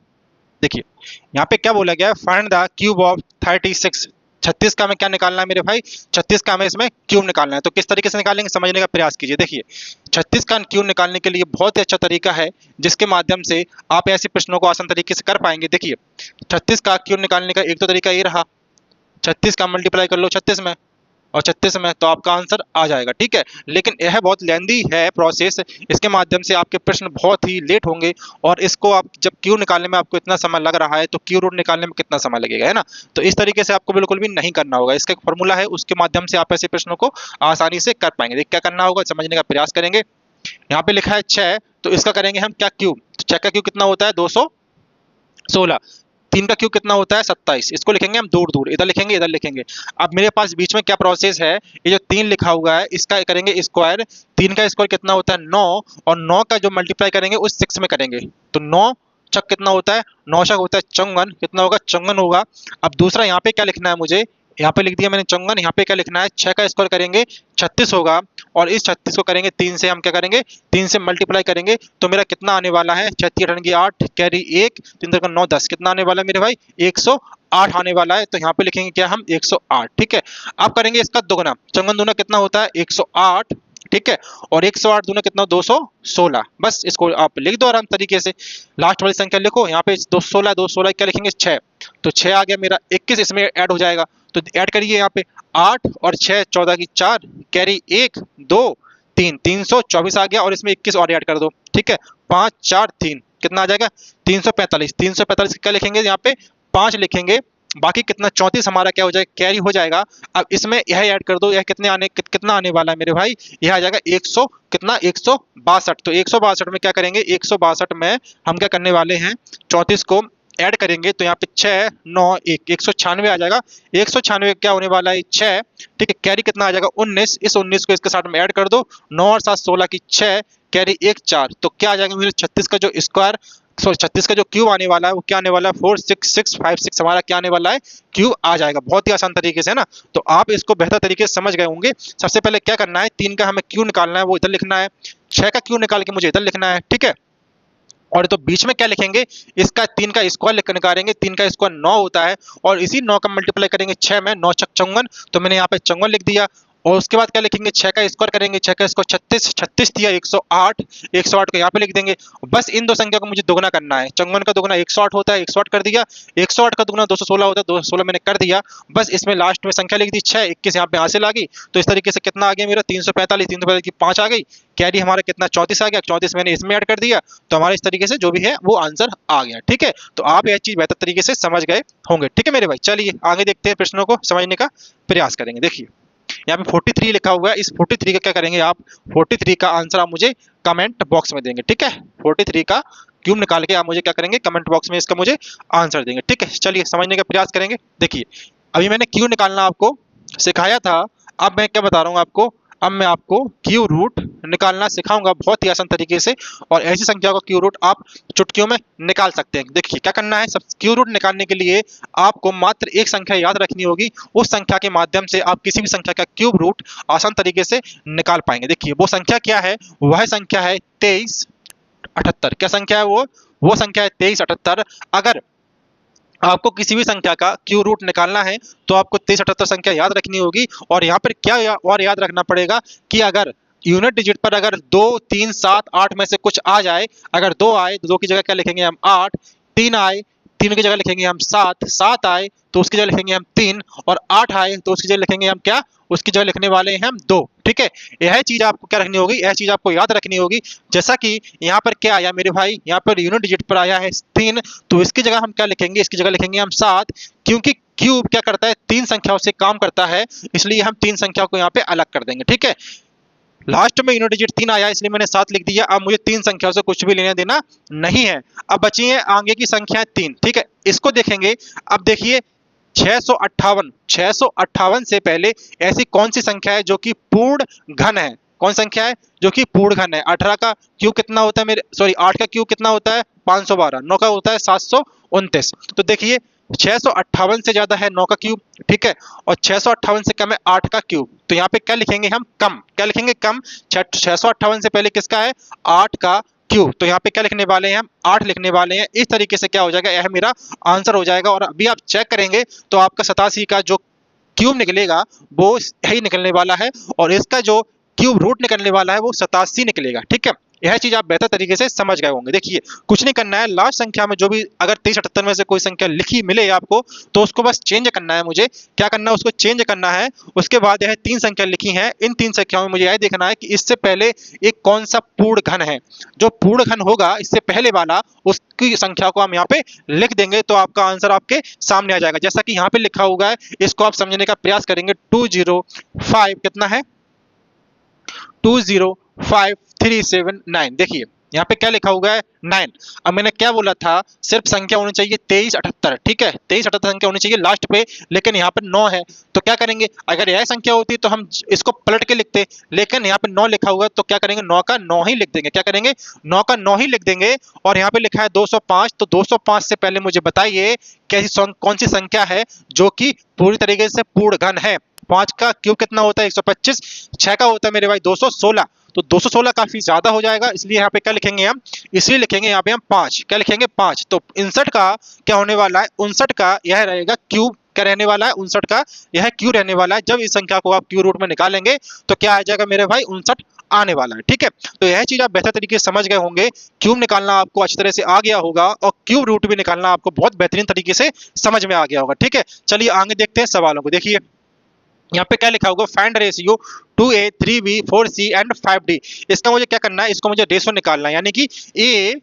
देखिए यहाँ पे क्या बोला गया है, फाइंड द क्यूब ऑफ 36। 36 का हमें क्या निकालना है मेरे भाई, 36 का हमें इसमें क्यूब निकालना है। तो किस तरीके से निकालेंगे समझने का प्रयास कीजिए। देखिए 36 का क्यूब निकालने के लिए बहुत ही अच्छा तरीका है जिसके माध्यम से आप ऐसे प्रश्नों को आसान तरीके से कर पाएंगे। देखिए 36 का क्यूब निकालने का एक तो तरीका ये रहा, 36 का मल्टीप्लाई कर लो 36 में और 36 में तो आपका आंसर आ जाएगा। ठीक है, लेकिन यह बहुत लेंदी है प्रोसेस, इसके माध्यम से आपके प्रश्न बहुत ही लेट होंगे और इसको आप जब क्यू निकालने में आपको इतना समय लग रहा है तो क्यू रूट निकालने में कितना समय लगेगा, है ना। तो इस तरीके से आपको बिल्कुल भी नहीं करना होगा, इसका एक फॉर्मूला है उसके माध्यम से आप ऐसे प्रश्नों को आसानी से कर पाएंगे। देख क्या करना होगा, समझने का प्रयास करेंगे। यहाँ पे लिखा है 6 तो इसका करेंगे हम क्या क्यूब, तो 6 का क्यूब कितना होता है 216, 3 का क्यूब कितना होता है 27, इसको लिखेंगे हम दूर दूर, इधर लिखेंगे इधर लिखेंगे। अब मेरे पास बीच में क्या प्रोसेस है, ये जो 3 लिखा हुआ है इसका करेंगे स्क्वायर, 3 का स्क्वायर कितना होता है 9 और 9 का जो मल्टीप्लाई करेंगे उस 6 में करेंगे तो 9 छक कितना होता है 9 छक होता है 54, कितना होगा 54 होगा। अब दूसरा यहाँ पे क्या लिखना है मुझे, यहाँ पे लिख दिया मैंने 54, यहाँ पे क्या लिखना है 6 का स्क्वायर करेंगे 36 होगा और इस 36 को करेंगे 3 से, हम क्या करेंगे 3 से मल्टीप्लाई करेंगे तो मेरा कितना आने वाला है 36 8 8 कैरी 1 3 का 9 10, कितना आने वाला है मेरे भाई 108 आने वाला है। तो यहाँ पे लिखेंगे क्या हम 108। ठीक है, अब करेंगे इसका दोगुना, 54 दूना कितना होता है 108, ठीक है, और 108 दूना कितना 216, बस इसको आप लिख दो आराम तरीके से। लास्ट वाली संख्या लिखो, यहाँ पे 216 216 क्या लिखेंगे 6, तो 6 आ गया मेरा, 21 इसमें ऐड हो जाएगा तो ऐड करिए यहाँ पे 8 और 6 14 की 4 कैरी 1 2 3 324 आ गया और इसमें 21 और ऐड कर दो। ठीक है, 5 4 3 कितना आ जाएगा 345, 345 क्या लिखेंगे यहाँ पे 5 लिखेंगे बाकी कितना 34 हमारा क्या हो जाएगा, कैरी हो जाएगा। अब इसमें यह ऐड कर दो, यह कितना आने वाला है मेरे भाई, यह आ जाएगा 100 कितना 162। तो 162 में क्या करेंगे, 162 में हम क्या करने वाले हैं, 34 को ऐड करेंगे तो यहाँ पे 6 9 1 196 आ जाएगा। 196 क्या होने वाला है 6, ठीक है। कैरी कितना आ जाएगा 19, इस 19 को इसके साथ में ऐड कर दो, 9 और 7 16 की 6, कैरी 1 4, तो क्या आ जाएगा मेरे 36 का जो स्क्वायर, सॉरी 36 का जो क्यूब आने वाला है वो क्या आने वाला है 46656 हमारा क्या आने वाला है क्यूब आ जाएगा। बहुत ही आसान तरीके से है ना। तो आप इसको बेहतर तरीके से समझ गए होंगे। सबसे पहले क्या करना है, 3 का हमें क्यूब निकालना है, वो इधर लिखना है। 6 का क्यूब निकाल के मुझे इधर लिखना है, ठीक है। और तो बीच में क्या लिखेंगे, इसका 3 का स्क्वायर लिख निकालेंगे, 3 का स्क्वायर 9 होता है, और इसी 9 का मल्टीप्लाई करेंगे 6 में, 9 छक 54, तो मैंने यहाँ पे 54 लिख दिया। और उसके बाद क्या लिखेंगे, 6 का स्क्वायर करेंगे, 6 का स्क्वायर 36, 36 दिया 108, 108 को यहाँ पे लिख देंगे। बस इन दो संख्या को मुझे दोगुना करना है, 54 का दोगुना 108 होता है, 108 कर दिया, 108 का दोगुना 216 होता है, 216 मैंने कर दिया। बस इसमें लास्ट में संख्या लिख दी 6, 21 यहाँ पे हासिल आ गई। तो इस तरीके से कितना आ गया मेरा 345, 345 की 5 आ गई, कैरी हमारा कितना 34 आ गया, 34 मैंने इसमें ऐड कर दिया। तो हमारे इस तरीके से जो भी है वो आंसर आ गया, ठीक है। तो आप यह चीज बेहतर तरीके से समझ गए होंगे, ठीक है मेरे भाई। चलिए आगे देखते हैं, प्रश्नों को समझने का प्रयास करेंगे। देखिए यहाँ पे 43 लिखा हुआ है, इस 43 का क्या करेंगे आप, 43 का आंसर आप मुझे कमेंट बॉक्स में देंगे, ठीक है। 43 का क्यूब निकाल के आप मुझे क्या करेंगे, कमेंट बॉक्स में इसका मुझे आंसर देंगे, ठीक है। चलिए समझने का प्रयास करेंगे। देखिए अभी मैंने क्यूब निकालना आपको सिखाया था, अब मैं क्या बता रहा हूँ आपको, अब मैं आपको क्यू रूट निकालना सिखाऊंगा बहुत ही आसान तरीके से। और ऐसी संख्या का क्यू रूट आप चुटकियों में निकाल सकते हैं। देखिए क्या करना है, सब क्यू रूट निकालने के लिए आपको मात्र एक संख्या याद रखनी होगी, उस संख्या के माध्यम से आप किसी भी संख्या का क्यूब रूट आसान तरीके से निकाल पाएंगे। देखिए वो संख्या क्या है, वह संख्या है 2378। क्या संख्या है वो संख्या है 2378। अगर आपको किसी भी संख्या का क्यू रूट निकालना है तो आपको 2378 संख्या याद रखनी होगी। और यहाँ पर क्या और याद रखना पड़ेगा कि अगर यूनिट डिजिट पर अगर 2 3 7 8 में से कुछ आ जाए, अगर 2 आए तो 2 की जगह क्या लिखेंगे हम 8, 3 आए 3 की जगह लिखेंगे हम 7, 7 आए तो उसकी जगह लिखेंगे हम 3, और 8 आए तो उसकी जगह लिखेंगे हम क्या, उसकी जगह लिखने वाले हैं हम 2, ठीक है। यह चीज आपको क्या रखनी होगी, यह चीज आपको याद रखनी होगी। जैसा कि यहाँ पर क्या आया मेरे भाई, यहाँ पर यूनिट डिजिट पर आया है 3, तो इसकी जगह हम क्या लिखेंगे, इसकी जगह लिखेंगे हम 7, क्योंकि क्यूब क्या करता है 3 संख्याओं से काम करता है, इसलिए हम 3 संख्या को यहाँ पे अलग कर देंगे, ठीक है। लास्ट में यूनिट डिजिट 3 आया इसलिए मैंने 7 लिख दिया। अब मुझे 3 संख्याओं से कुछ भी लेना देना नहीं है। अब बची है आगे की संख्या 3, ठीक है। इसको देखेंगे। अब देखिए 658 से पहले ऐसी कौन सी संख्या है जो कि पूर्ण घन है, कौन संख्या है जो कि पूर्ण घन है। 18 का क्यूब कितना होता है मेरे, सॉरी 8 का क्यूब कितना होता है 512, 9 का होता है 729। तो देखिए 658 से ज्यादा है 9 का क्यूब, ठीक है, और 658 से कम है 8 का क्यूब। तो यहाँ पे क्या लिखेंगे हम, कम। क्या लिखेंगे, कम। 658 से पहले किसका है, 8 का क्यूब। तो यहाँ पे क्या लिखने वाले हैं हम, 8 लिखने वाले हैं। इस तरीके से क्या हो जाएगा, यह मेरा आंसर हो जाएगा। और अभी आप चेक करेंगे तो आपका 87 का जो क्यूब निकलेगा वो यही निकलने वाला है, और इसका जो क्यूब रूट निकलने वाला है वो 87 निकलेगा, ठीक है। यह चीज आप बेहतर तरीके से समझ गए होंगे। देखिए कुछ नहीं करना है, लास्ट संख्या में जो भी अगर 2378 में से कोई संख्या लिखी मिले आपको तो उसको बस चेंज करना है। मुझे क्या करना है, उसको चेंज करना है। उसके बाद यह 3 संख्या लिखी है, इन 3 संख्याओं में मुझे यह देखना है कि इससे पहले एक कौन सा पूर्ण घन है। जो पूर्ण घन होगा इससे पहले वाला, उसकी संख्या को हम यहाँ पे लिख देंगे तो आपका आंसर आपके सामने आ जाएगा। जैसा कि यहाँ पे लिखा हुआ है, इसको आप समझने का प्रयास करेंगे। 205 कितना है, 205379। देखिए यहाँ पे क्या लिखा हुआ है 9। अब मैंने क्या बोला था, सिर्फ संख्या होनी चाहिए 2378, ठीक है, 2378 संख्या होनी चाहिए लास्ट पे, लेकिन यहाँ पे 9 है। तो क्या करेंगे, अगर यह संख्या होती तो हम इसको पलट के लिखते, लेकिन यहाँ पे 9 लिखा हुआ है तो क्या करेंगे, 9 का 9 ही लिख देंगे। क्या करेंगे, 9 का 9 ही लिख देंगे। और यहाँ पे लिखा है 205, तो 205 से पहले मुझे बताइए कैसी कौन सी संख्या है जो कि पूरी तरीके से पूर्ण घन है। 5 का क्यूब कितना होता है 125, 6 का होता है मेरे भाई 216, तो 216 काफी ज्यादा हो जाएगा, इसलिए यहाँ पे क्या लिखेंगे हम, इसलिए लिखेंगे यहाँ पे हम 5। क्या लिखेंगे 5। तो 59 का क्या होने वाला है, 59 का यह रहेगा क्यूब, क्या रहने वाला है 59 का यह क्यू रहने वाला है। जब इस संख्या को आप क्यू रूट में निकालेंगे तो क्या आ जाएगा मेरे भाई 59 आने वाला है, ठीक है। तो यह चीज आप बेहतर तरीके से समझ गए होंगे। क्यूब निकालना आपको अच्छी तरह से आ गया होगा, और क्यूब रूट भी निकालना आपको बहुत बेहतरीन तरीके से समझ में आ गया होगा, ठीक है। चलिए आगे देखते हैं सवालों को। देखिए यहाँ पे क्या लिखा होगा, find ratio 2a 3b 4c and 5d। इसका मुझे क्या करना है, इसको मुझे रेशियो निकालना है, यानी कि a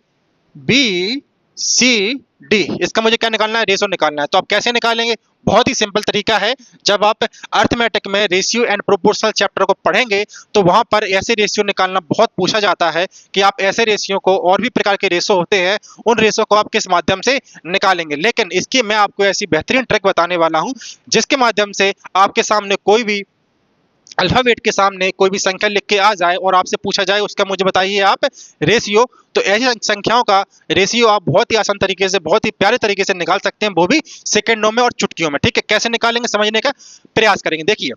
b सी डी, इसका मुझे क्या निकालना है, रेशियो निकालना है। तो आप कैसे निकालेंगे, बहुत ही सिंपल तरीका है। जब आप अर्थमेटिक में रेशियो एंड प्रोपोर्शनल चैप्टर को पढ़ेंगे तो वहां पर ऐसे रेशियो निकालना बहुत पूछा जाता है कि आप ऐसे रेशियो को, और भी प्रकार के रेशियो होते हैं, उन रेशियो को आप किस माध्यम से निकालेंगे। लेकिन इसकी मैं आपको ऐसी बेहतरीन ट्रिक बताने वाला हूं जिसके माध्यम से आपके सामने कोई भी अल्फाबेट के सामने कोई भी संख्या लिख के आ जाए और आपसे पूछा जाए उसका मुझे बताइए आप रेशियो, तो ऐसी संख्याओं का रेशियो आप बहुत ही आसान तरीके से, बहुत ही प्यारे तरीके से निकाल सकते हैं, वो भी सेकंडों में और चुटकियों में। ठीक है, कैसे निकालेंगे समझने का प्रयास करेंगे। देखिए,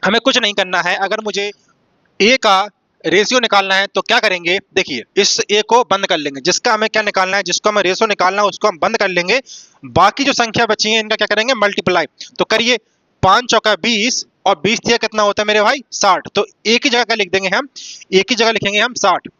हमें कुछ नहीं करना है। अगर मुझे ए का रेशियो निकालना है तो क्या करेंगे, देखिए इस ए को बंद कर लेंगे, जिसका हमें क्या निकालना है, जिसको हमें रेशियो निकालना है उसको हम बंद कर लेंगे। बाकी जो संख्या बची है इनका क्या करेंगे, मल्टीप्लाई। तो करिए, 5 चौका 20 और 20 दिया कितना होता है मेरे भाई, 60। तो एक ही जगह का लिख देंगे हम, एक ही जगह लिखेंगे हम 60।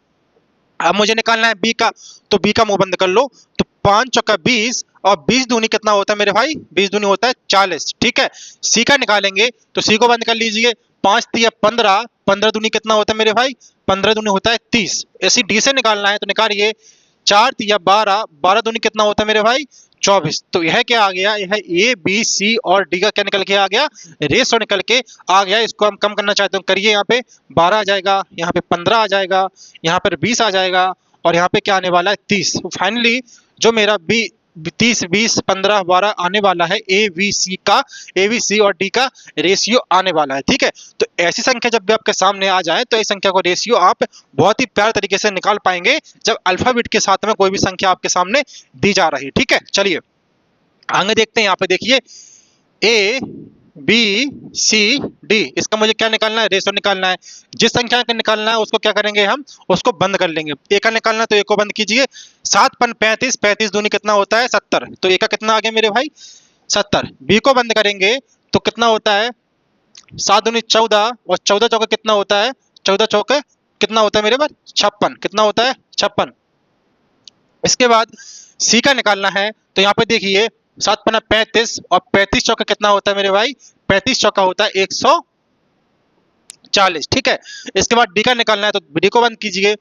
अब मुझे निकालना है बी का, तो बी का मुंह बंद कर लो। तो 5 चौका 20 और 20 दूनी कितना होता है मेरे भाई, 20 दूनी होता है 40। ठीक है, सी का निकालेंगे तो सी को बंद कर लीजिए। 5 तिया 15, 15 दूनी कितना होता है मेरे भाई, 15 दूनी होता है 30। ऐसी डी से निकालना है तो निकालिए, 4 तिया 12, 12 दूनी कितना होता है मेरे भाई, 24। तो यह क्या आ गया, यह ए बी सी और डी का क्या निकल के आ गया, रेशो निकल के आ गया। इसको हम कम करना चाहते हैं, करिए, यहाँ पे 12 आ जाएगा, यहाँ पे 15 आ जाएगा, यहाँ पर 20 आ जाएगा, और यहाँ पे क्या आने वाला है, 30। फाइनली जो मेरा बी 30, 20, 15, 12 आने वाला है ए बी सी और डी का रेशियो आने वाला है। ठीक है, तो ऐसी संख्या जब भी आपके सामने आ जाए तो इस संख्या को रेशियो आप बहुत ही प्यारे तरीके से निकाल पाएंगे जब अल्फाबेट के साथ में कोई भी संख्या आपके सामने दी जा रही है। ठीक है, चलिए आगे देखते हैं। यहाँ पे देखिए, ए बी सी डी, इसका मुझे क्या निकालना है, रेशो निकालना है। जिस संख्या का निकालना है उसको क्या करेंगे, हम उसको बंद कर लेंगे। ए का निकालना है तो ए को बंद कीजिए। 7 पन 35, 35 दूनी कितना होता है, 70। तो ए का कितना आ गया मेरे भाई, 70। बी को बंद करेंगे तो कितना होता है, 7 दूनी 14, और 14 चौके कितना होता है, 14 चौके कितना होता है मेरे पास, 56। कितना होता है, 56। इसके बाद सी का निकालना है तो यहाँ पे देखिए, 7 पन्ना 35 और 35 चौका कितना होता है मेरे भाई, 35 चौका होता है 140। ठीक है, इसके बाद डी का निकालना है तो डी को बंद कीजिए।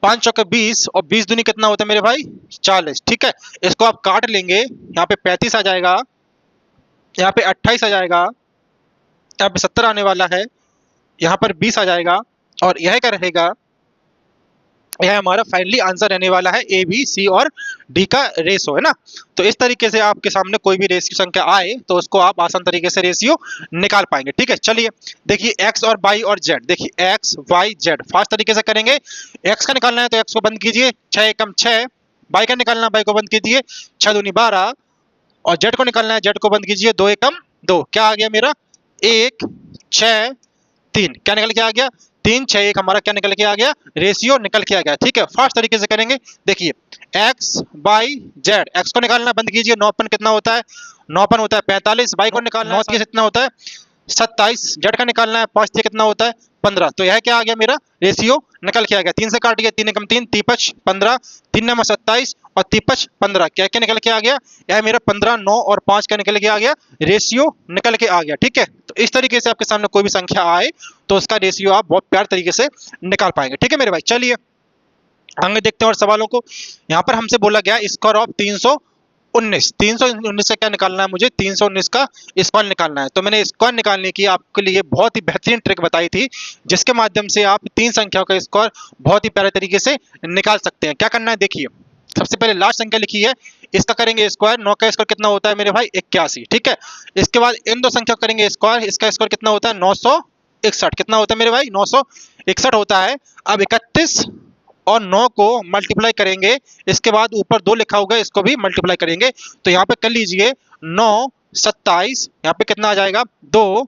5 चौके 20 और 20 दूनी कितना होता है मेरे भाई, 40। ठीक है, इसको आप काट लेंगे, यहाँ पे 35 आ जाएगा, यहाँ पे 28 आ जाएगा, यहाँ पे 70 आने वाला है, यहाँ पर 20 आ जाएगा, और यह क्या रहेगा, यह हमारा फाइनली आंसर रहने वाला है ए बी सी और डी का रेशियो, है ना। तो इस तरीके से आपके सामने कोई भी रेशियो संख्या आए तो उसको आप आसान तरीके से रेशियो निकाल पाएंगे। ठीक है, चलिए देखिए, एक्स और वाई और जेड, देखिए एक्स वाई जेड फास्ट तरीके से करेंगे। एक्स का निकालना है तो एक्स को बंद कीजिए, 6 एकम 6। वाई का निकालना है, वाई को बंद कीजिए, 6 दूनी 12। और जेड को निकालना है, जेड को बंद कीजिए, 2 एकम 2। क्या आ गया मेरा, 1 6 3। क्या निकल के आ गया, 3 6 1 हमारा क्या निकल के आ गया, रेशियो निकल के आ गया। ठीक है, फास्ट तरीके से करेंगे। देखिए, एक्स बाई जेड, एक्स को निकालना बंद कीजिए, 9 पन कितना होता है, 9 पन होता है 45। वाई को निकालना 9 कितना होता है, 27। जेड का निकालना है, 5 कितना होता है, 15। तो यह क्या आ गया, मेरा रेशियो निकल के आ गया। 3 से काट गया, 3 एकम 3, 3 15, 3 नंबर 27 और 3 15। क्या क्या निकल के आ गया, यह मेरा 15, 9 और 5 का निकल के आ गया, रेशियो निकल के आ गया। ठीक है, तो इस तरीके से आपके सामने कोई भी संख्या आए तो उसका रेशियो आप बहुत प्यार तरीके से निकाल पाएंगे। ठीक है मेरे भाई, चलिए आगे देखते हैं और सवालों को। यहाँ पर हमसे बोला गया स्क्वायर ऑफ 319। 319 का क्या निकालना है, मुझे 319 का स्क्वायर निकालना है। तो मैंने स्क्वायर निकालने की आपके लिए बहुत ही बेहतरीन ट्रिक बताई थी, जिसके माध्यम से आप 3 संख्याओं का स्क्वायर बहुत ही प्यारे तरीके से निकाल सकते हैं। क्या करना है, देखिए सबसे पहले लास्ट संख्या लिखी है, इसका करेंगे स्क्वायर। 9 का स्क्वायर कितना होता है मेरे भाई, 81। ठीक है, इसके बाद इन दो संख्या करेंगे स्क्वायर, इसका स्क्वायर कितना होता है, 961। कितना होता है मेरे भाई, 961 होता है। अब 31 और 9 को मल्टीप्लाई करेंगे, इसके बाद ऊपर 2 लिखा होगा, इसको भी मल्टीप्लाई करेंगे। तो यहाँ पे कर लीजिए, 9 27, यहाँ पे कितना आ जाएगा, 2।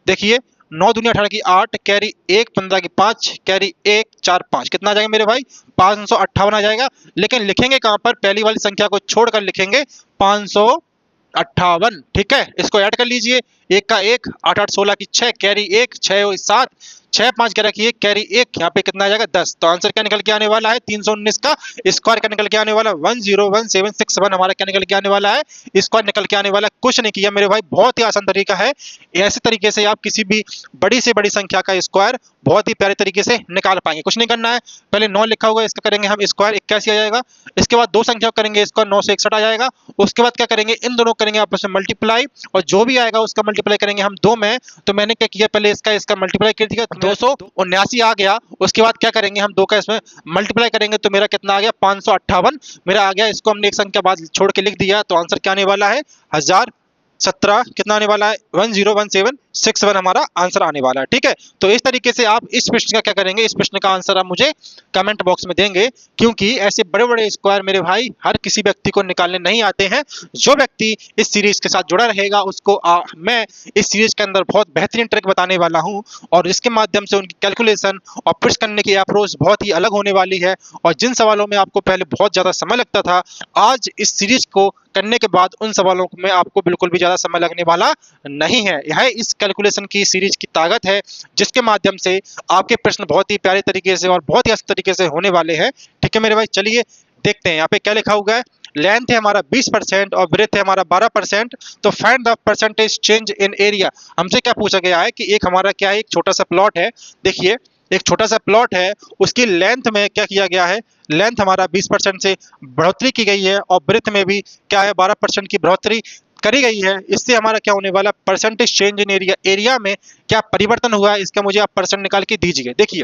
देखिए 9 दूनी 18 की 8, कैरी 1, 15 की 5, कैरी 1 4 5, कितना आ जाएगा मेरे भाई, 558 आ जाएगा। लेकिन लिखेंगे कहाँ पर, पहली वाली संख्या को छोड़कर लिखेंगे 558। ठीक है, इसको ऐड कर लीजिए, 1 का 1, 8 8 16 की 6, कैरी 1, 6 7, 6 5 क्या रखिए, कैरी 1, यहाँ पे कितना आ जाएगा 10। तो आंसर क्या निकल के आने वाला है 319 का स्क्वायर क्या निकल के आने वाला 101761 हमारा क्या निकल के आने वाला है, स्क्वायर निकल के आने वाला है। कुछ नहीं किया मेरे भाई, बहुत ही आसान तरीका है। ऐसे तरीके से आप किसी भी बड़ी से बड़ी संख्या का स्क्वायर बहुत ही प्यारे तरीके से निकाल पाएंगे। कुछ नहीं करना है, पहले 9 लिखा होगा इसका करेंगे हम स्क्वायर 81 आ जाएगा। इसके बाद दो संख्या करेंगे स्क्वायर 9 से 61 आ जाएगा। उसके बाद क्या करेंगे, इन दोनों करेंगे आपस में मल्टीप्लाई, और जो भी आएगा उसका मल्टीप्लाई करेंगे हम 2 में। तो मैंने क्या किया, पहले इसका मल्टीप्लाई कर दिया, 279 आ गया। उसके बाद क्या करेंगे हम 2 का इसमें मल्टीप्लाई करेंगे, तो मेरा कितना आ गया 558 मेरा आ गया। इसको हमने एक संख्या बाद छोड़ के लिख दिया, तो आंसर क्या आने वाला है 1017 कितना आने वाला है 101761 हमारा आंसर आने वाला है। ठीक है, तो इस तरीके से आप इस प्रश्न का क्या करेंगे, इस प्रश्न का आंसर आप मुझे कमेंट बॉक्स में देंगे, क्योंकि ऐसे बड़े बड़े स्क्वायर मेरे भाई हर किसी व्यक्ति को निकालने नहीं आते हैं। जो व्यक्ति इस सीरीज के साथ जुड़ा रहेगा उसको मैं इस सीरीज के अंदर बहुत बेहतरीन ट्रिक बताने वाला हूं, और इसके माध्यम से उनकी कैलकुलेशन और प्रश्न करने की अप्रोच बहुत ही अलग होने वाली है। और जिन सवालों में आपको पहले बहुत ज्यादा समय लगता था, आज इस सीरीज को करने के बाद उन सवालों में आपको बिल्कुल भी ज्यादा समय लगने वाला नहीं है। यह इस कैलकुलेशन की सीरीज की ताकत है, जिसके माध्यम से आपके प्रश्न बहुत ही प्यारे तरीके से और बहुत ही अच्छे तरीके से होने वाले हैं। ठीक है मेरे भाई, चलिए देखते हैं यहाँ पे क्या लिखा हुआ है। लेंथ है हमारा 20% और ब्रेथ है हमारा 12%। तो find the percentage change in area. हमसे क्या पूछा गया है कि एक हमारा क्या है, एक छोटा सा प्लॉट है। देखिए एक छोटा सा प्लॉट है, उसकी लेंथ में क्या किया गया है, लेंथ हमारा 20% से बढ़ोतरी की गई है, और ब्रेथ में भी क्या है 12% की बढ़ोतरी करी गई है। इससे हमारा क्या होने वाला, percentage change in area, area में क्या परिवर्तन हुआ है, इसका मुझे आप परसेंट निकाल के दीजिए। देखिए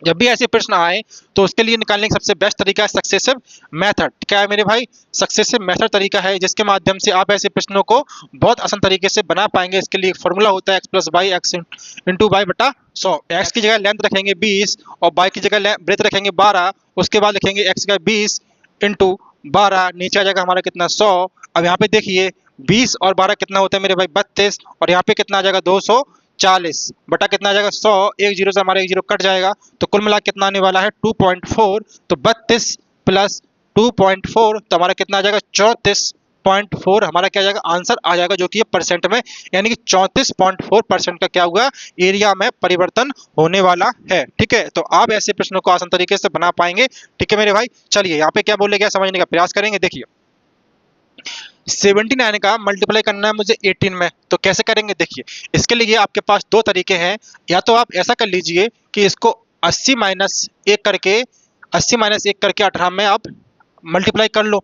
जब भी ऐसे प्रश्न आए तो उसके लिए निकालने का सबसे बेस्ट तरीका है सक्सेसिव मेथड। क्या है मेरे भाई, सक्सेसिव मेथड तरीका है, जिसके माध्यम से आप ऐसे प्रश्नों को बहुत आसान तरीके से बना पाएंगे। इसके लिए एक फॉर्मूला होता है x plus Y X into Y बटा 100। एक्स की जगह लेंथ रखेंगे 20 और वाई की जगह ब्रेथ रखेंगे 12। उसके बाद लिखेंगे एक्स का 20 इंटू 12, नीचे आ जाएगा हमारा कितना 100। अब यहाँ पे देखिए 20 और 12 कितना होता है मेरे भाई 32, और यहाँ पे कितना आ जाएगा 240 बटा कितना आ जाएगा 100। एक जीरो से हमारा एक जीरो कट जाएगा, तो कुल मिला कितना आने वाला है 2.4। तो 32 प्लस 2.4 तो हमारा कितना आ जाएगा 34.4 हमारा क्या आ जाएगा आंसर आ जाएगा, जो कि ये परसेंट में, यानी कि 34.4% का क्या हुआ एरिया में परिवर्तन होने वाला है। ठीक है, तो आप ऐसे प्रश्नों को आसान तरीके से बना पाएंगे। ठीक है मेरे भाई, चलिए यहाँ पे क्या बोले गया समझने का प्रयास करेंगे। देखिए 79 का मल्टीप्लाई करना है मुझे 18 में, तो कैसे करेंगे। देखिए इसके लिए आपके पास दो तरीके हैं। या तो आप ऐसा कर लीजिए कि इसको 80 माइनस 1 करके 18 में आप मल्टीप्लाई कर लो,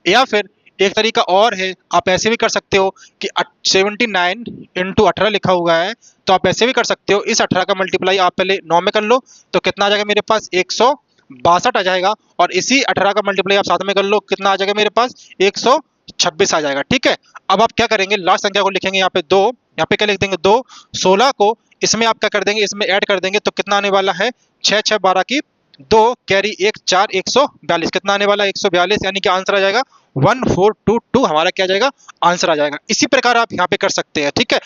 या फिर एक तरीका और है, आप ऐसे भी कर सकते हो कि 79 इंटू 18 लिखा हुआ है, तो आप ऐसे भी कर सकते हो। इस 18 का मल्टीप्लाई आप पहले 9 में कर लो, तो कितना आ जाएगा मेरे पास 162 आ जाएगा, और इसी 18 का मल्टीप्लाई आप साथ में कर लो, कितना आ जाएगा मेरे पास 126 आ जाएगा। ठीक है, अब आप क्या करेंगे, लास्ट संख्या को लिखेंगे यहाँ पे 2, यहाँ पे क्या लिख देंगे 2। 16 को इसमें आप क्या कर देंगे, इसमें ऐड कर देंगे, तो कितना आने वाला है 6 6 12 की 2 कैरी 1 4 142 कितना आने वाला है 142, यानी कि आंसर आ जाएगा 1422 हमारा क्या आ जाएगा आंसर आ जाएगा। इसी प्रकार आप यहाँ पे कर सकते हैं। ठीक है,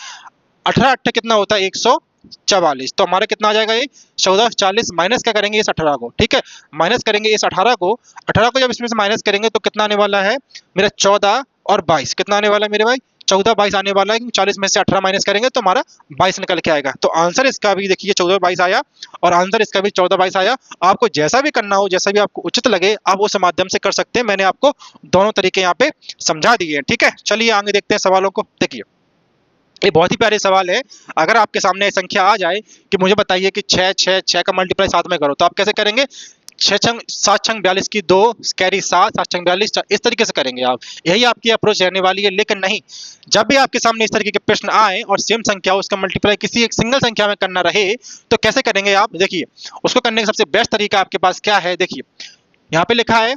18 8 कितना होता है 144, तो हमारा कितना आ जाएगा ये 1440 माइनस क्या करेंगे इस 18 को। ठीक है, माइनस करेंगे इस 18 को जब इसमें से माइनस करेंगे तो कितना आने वाला है मेरा 14 और 22 कितना आने वाला है मेरे भाई 14 22 आने वाला है। 40 में से 18 माइनस करेंगे तो हमारा 22 निकल के आएगा। तो आंसर इसका भी देखिए 14 22 आया, और आंसर इसका भी 14 22 आया। आपको जैसा भी करना हो, जैसा भी आपको उचित लगे, आप उस माध्यम से कर सकते हैं। मैंने आपको दोनों तरीके यहाँ पे समझा दिए हैं। ठीक है, चलिए आगे देखते हैं सवालों को। देखिए ये बहुत ही प्यारे सवाल है। अगर आपके सामने संख्या आ जाए कि मुझे बताइए कि 6 6 6 का मल्टीप्लाई साथ में करो, तो आप कैसे करेंगे, 6 छंग 7 छंग 42 की 2 कैरी 7 7 छंग 42, इस तरीके से करेंगे आप। यही आपकी अप्रोच रहने वाली है। लेकिन नहीं, जब भी आपके सामने इस तरीके के प्रश्न आए और सेम संख्या उसका मल्टीप्लाई किसी एक सिंगल संख्या में करना रहे, तो कैसे करेंगे आप। देखिए उसको करने का सबसे बेस्ट तरीका आपके पास क्या है। देखिए यहाँ पे लिखा है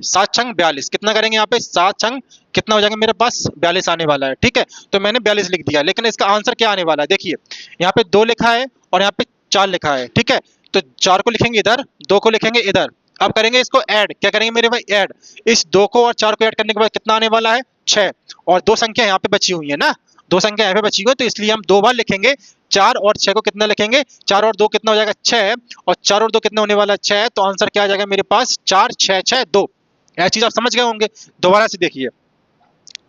7 छंग 42, कितना करेंगे यहाँ पे 7 छंग कितना हो जाएगा मेरे पास 42 आने वाला है। ठीक है, तो मैंने 42 लिख दिया, लेकिन इसका आंसर क्या आने वाला है। देखिए यहाँ पे 2 लिखा है और यहाँ पे 4 लिखा है। ठीक है, तो 4 को लिखेंगे इधर, 2 को लिखेंगे इधर। अब करेंगे इसको ऐड, क्या करेंगे मेरे भाई ऐड, इस 2 को और 4 को ऐड करने के बाद कितना आने वाला है 6, और 2 संख्या यहाँ पे बची हुई है ना, 2 संख्या यहाँ पे बची हुई है, तो इसलिए हम 2 बार लिखेंगे। 4 और 6 को कितना लिखेंगे, 4 और 2 कितना हो जाएगा 6, और 4 और 2 कितना होने वाला है 6, तो आंसर क्या आ जाएगा मेरे पास 4 6 6 2। यह चीज आप समझ गए होंगे। दोबारा से देखिए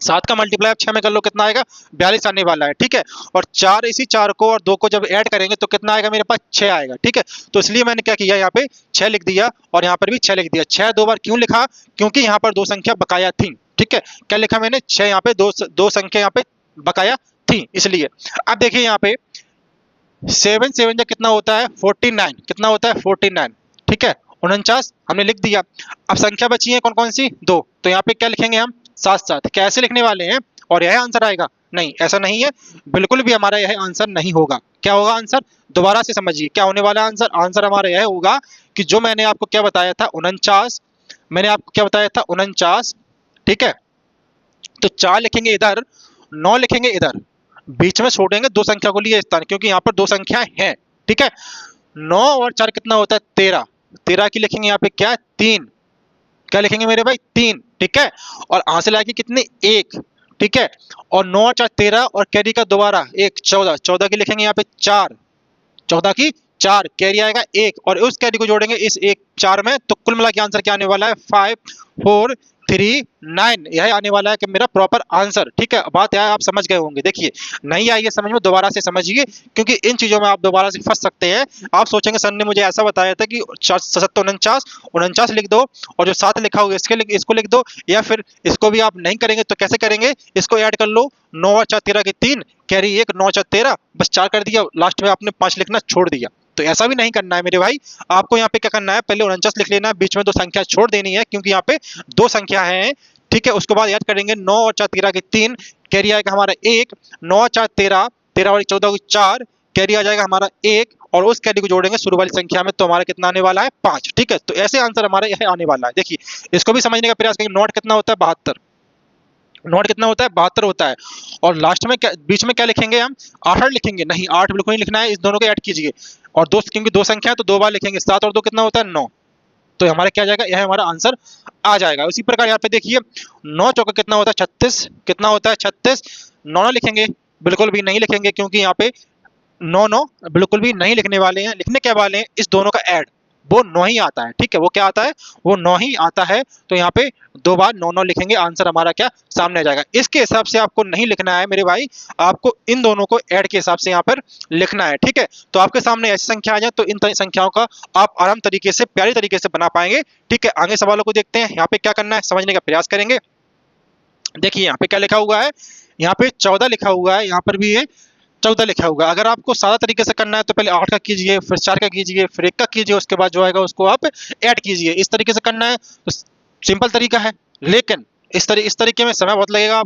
7 का मल्टीप्लाई आप 6 में कर लो, कितना आएगा 42 आने वाला है, ठीक है। और 4, इसी 4 को और 2 को जब ऐड करेंगे तो कितना आएगा मेरे पास 6 आएगा, ठीक है। तो इसलिए मैंने क्या किया, यहाँ पे 6 लिख दिया और यहाँ पर भी 6 लिख दिया। 6 2 बार क्यों लिखा, क्योंकि यहाँ पर 2 संख्या बकाया थी, ठीक है। क्या लिखा मैंने, 6 यहाँ पे दो संख्या यहाँ पे बकाया थी, इसलिए। अब देखिए यहाँ पे 7 7 जा कितना होता है 49, कितना होता है 49, ठीक है। 49 हमने लिख दिया। अब संख्या बची है कौन कौन सी, 2, तो यहाँ पे क्या लिखेंगे हम 7 7। कैसे लिखने वाले हैं और यह आंसर आएगा, नहीं ऐसा नहीं है, बिल्कुल भी हमारा यह आंसर नहीं होगा। क्या होगा आंसर, दोबारा से समझिए क्या होने वाला आंसर। आंसर हमारा यह होगा कि जो मैंने आपको क्या बताया था 49, मैंने आपको क्या बताया था 49, ठीक है। तो 4 लिखेंगे इधर, 9 लिखेंगे इधर, बीच में छोड़ेंगे 2 संख्या को लिए स्थान, क्योंकि यहाँ पर 2 संख्या है, ठीक है। 9 और 4 कितना होता है 13, 13 की लिखेंगे यहाँ पे क्या 3, क्या लिखेंगे मेरे भाई 3, ठीक है। और हासिल आएगी कितनी 1, ठीक है। और 9 और 4 13 और कैरी का दोबारा 1 14, 14 की लिखेंगे यहाँ पे 4, 14 की 4, कैरी आएगा 1 और उस कैरी को जोड़ेंगे इस 1 4 में, तो कुल मिला के आंसर क्या आने वाला है 5 4 3 9, यह आने वाला है कि मेरा प्रॉपर आंसर, ठीक है। बात यह आप समझ गए होंगे। देखिए नहीं आई है समझ में, दोबारा से समझिए, क्योंकि इन चीजों में आप दोबारा से फंस सकते हैं। आप सोचेंगे सर ने मुझे ऐसा बताया था कि 49 49 लिख दो और जो 7 लिखा होगा इसको लिख दो, या फिर इसको भी आप नहीं करेंगे तो कैसे करेंगे, इसको ऐड कर लो, 9 और 4 13 की 3, कैरी 1, 9 4 13, बस 4 कर दिया, लास्ट में आपने 5 लिखना छोड़ दिया। तो ऐसा भी नहीं करना है मेरे भाई, आपको यहाँ पे क्या करना है, पहले 49 लिख लेना है, बीच में 2 संख्या छोड़ देनी है, क्योंकि यहाँ पे 2 संख्या है, ठीक है। उसके बाद याद करेंगे 9 और 4 13 की 3, कैरी आएगा हमारा 1, 9 और 4 13, 13 और 14 की 4, कैरी आ जाएगा हमारा 1 और उस कैरी को जोड़ेंगे शुरू वाली संख्या में, तो हमारा कितना आने वाला है 5, ठीक है। तो ऐसे आंसर हमारा यह आने वाला है। देखिए इसको भी समझने का प्रयास करेंगे। नोट कितना होता है 72, नोट कितना होता है 72 होता है। और लास्ट में क्या, बीच में क्या लिखेंगे हम 8 लिखेंगे, नहीं 8 बिल्कुल नहीं लिखना है, इस दोनों को ऐड कीजिए और 2, क्योंकि 2 संख्या है तो 2 बार लिखेंगे, 7 और 2 कितना होता है 9, तो हमारा क्या जाएगा, यह हमारा आंसर आ जाएगा। उसी प्रकार यहाँ पे देखिए 9 चौका कितना होता है 36, कितना होता है 36, 9 लिखेंगे, बिल्कुल भी नहीं लिखेंगे, क्योंकि यहाँ पे 9 9 बिल्कुल भी नहीं लिखने वाले हैं। लिखने क्या वाले हैं, इस दोनों का ऐड, वो 9 ही आता है, ठीक है। वो क्या आता है, वो 9 ही आता है, तो यहाँ पे 2 बार 9 9 लिखेंगे, आंसर हमारा क्या सामने आ जाएगा। इसके हिसाब से आपको नहीं लिखना है मेरे भाई, आपको इन दोनों को ऐड के हिसाब से यहाँ पर लिखना है, ठीक है। तो आपके सामने ऐसी संख्या आ जाए तो इन संख्याओं का आप आराम तरीके से, प्यारी तरीके से बना पाएंगे, ठीक है। आगे सवालों को देखते हैं, यहाँ पे क्या करना है समझने का प्रयास करेंगे। देखिए यहाँ पे क्या लिखा हुआ है, यहाँ पे 14 लिखा हुआ है, यहाँ पर भी ये 14 लिखा हुआ। अगर आपको सादा तरीके से करना है तो पहले 8 का कीजिए, फिर 4 का कीजिए, फिर 1 का कीजिए, उसके बाद जो आएगा उसको आप ऐड कीजिए। इस तरीके से करना है तो सिंपल तरीका है, लेकिन इस तरीके में समय बहुत लगेगा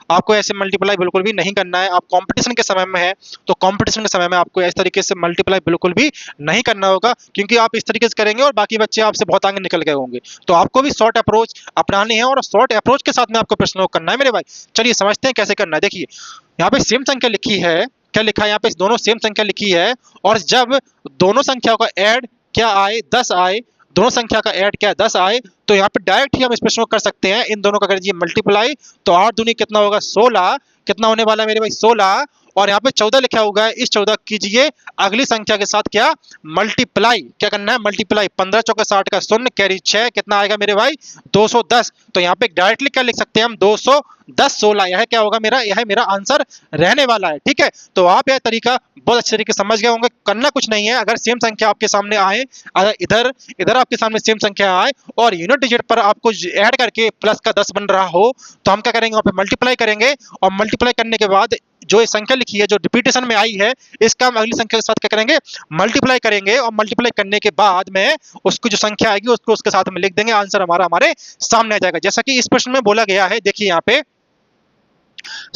आपको ऐसे मल्टीप्लाई बिल्कुल भी नहीं करना है। आप कंपटीशन के समय में है तो कंपटीशन के समय में आपको इस तरीके से मल्टीप्लाई बिल्कुल भी नहीं करना होगा, क्योंकि आप इस तरीके से करेंगे और बाकी बच्चे आपसे बहुत आगे निकल गए होंगे। तो आपको भी शॉर्ट अप्रोच अपनानी है और शॉर्ट अप्रोच के साथ में आपको प्रश्नों को करना है मेरे भाई। चलिए समझते हैं कैसे करना है। देखिए यहाँ पे सेम संख्या लिखी है, क्या लिखा है यहाँ पे, दोनों सेम संख्या लिखी है, और जब दोनों संख्याओं का ऐड क्या आए 10 आए, दोनों संख्या का ऐड क्या 10 आए, तो यहाँ पे डायरेक्ट ही हम इस प्रश्न को कर सकते हैं। इन दोनों का कर दीजिए मल्टीप्लाई, तो 8 दूनी कितना होगा 16, कितना होने वाला है मेरे भाई 16, और यहाँ पे 14 लिखा हुआ है, इस 14 कीजिए अगली संख्या के साथ क्या मल्टीप्लाई, क्या करना है मल्टीप्लाई, 15 चौके 60 का 0, कैरी 6, कितना आएगा मेरे भाई 210। तो यहाँ पे डायरेक्टली क्या लिख सकते हैं हम 210 16, यह क्या होगा मेरा, यह मेरा आंसर रहने वाला है, ठीक है। तो आप यह तरीका बहुत अच्छे तरीके से समझ गए होंगे। करना कुछ नहीं है, अगर सेम संख्या आपके सामने आए, अगर इधर आपके सामने सेम संख्या आए और यूनिट डिजिट पर आपको ऐड करके प्लस का 10 बन रहा हो, तो हम क्या करेंगे वहां पे मल्टीप्लाई करेंगे, और मल्टीप्लाई करने के बाद जो ये संख्या लिखी है जो रिपीटेशन में आई है, इसका हम अगली संख्या के साथ क्या करेंगे मल्टीप्लाई करेंगे, और मल्टीप्लाई करने के बाद में उसकी जो संख्या आएगी उसको उसके साथ में लिख देंगे, आंसर हमारा हमारे सामने आ जाएगा। जैसा कि इस प्रश्न में बोला गया है, देखिए यहाँ पे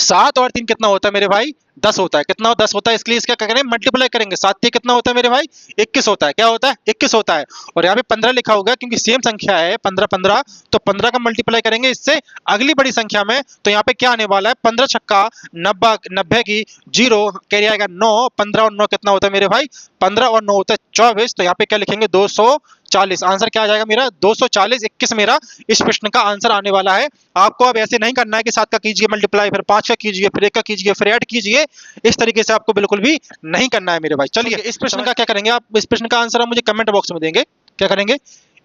7 और 3 कितना होता है मेरे भाई 10 होता है, कितना 10 होता है, इसलिए इसका क्या करेंगे मल्टीप्लाई करेंगे, 7 3 कितना होता है मेरे भाई 21 होता है, क्या होता है 21 होता है। और यहाँ पे 15 लिखा होगा क्योंकि सेम संख्या है 15 15, तो 15 का मल्टीप्लाई करेंगे इससे अगली बड़ी संख्या में, तो यहाँ पे क्या आने वाला है 15 छक्का 90 की 0, कैरी आएगा 9, 15 और 9 कितना होता है मेरे भाई 15 और 9 होता है 24, तो यहाँ पे क्या लिखेंगे 240, आंसर क्या आ जाएगा मेरा 240, 21 मेरा इस प्रश्न का आंसर आने वाला है। आपको अब ऐसे नहीं करना है कि 7 का कीजिए मल्टीप्लाई, फिर 5 का कीजिए, फिर 1 का कीजिए, फिर ऐड कीजिए, इस तरीके से आपको बिल्कुल भी नहीं करना है मेरे भाई। चलिए इस प्रश्न का क्या करेंगे आप, इस प्रश्न का आंसर आप मुझे कमेंट बॉक्स में देंगे, क्या करेंगे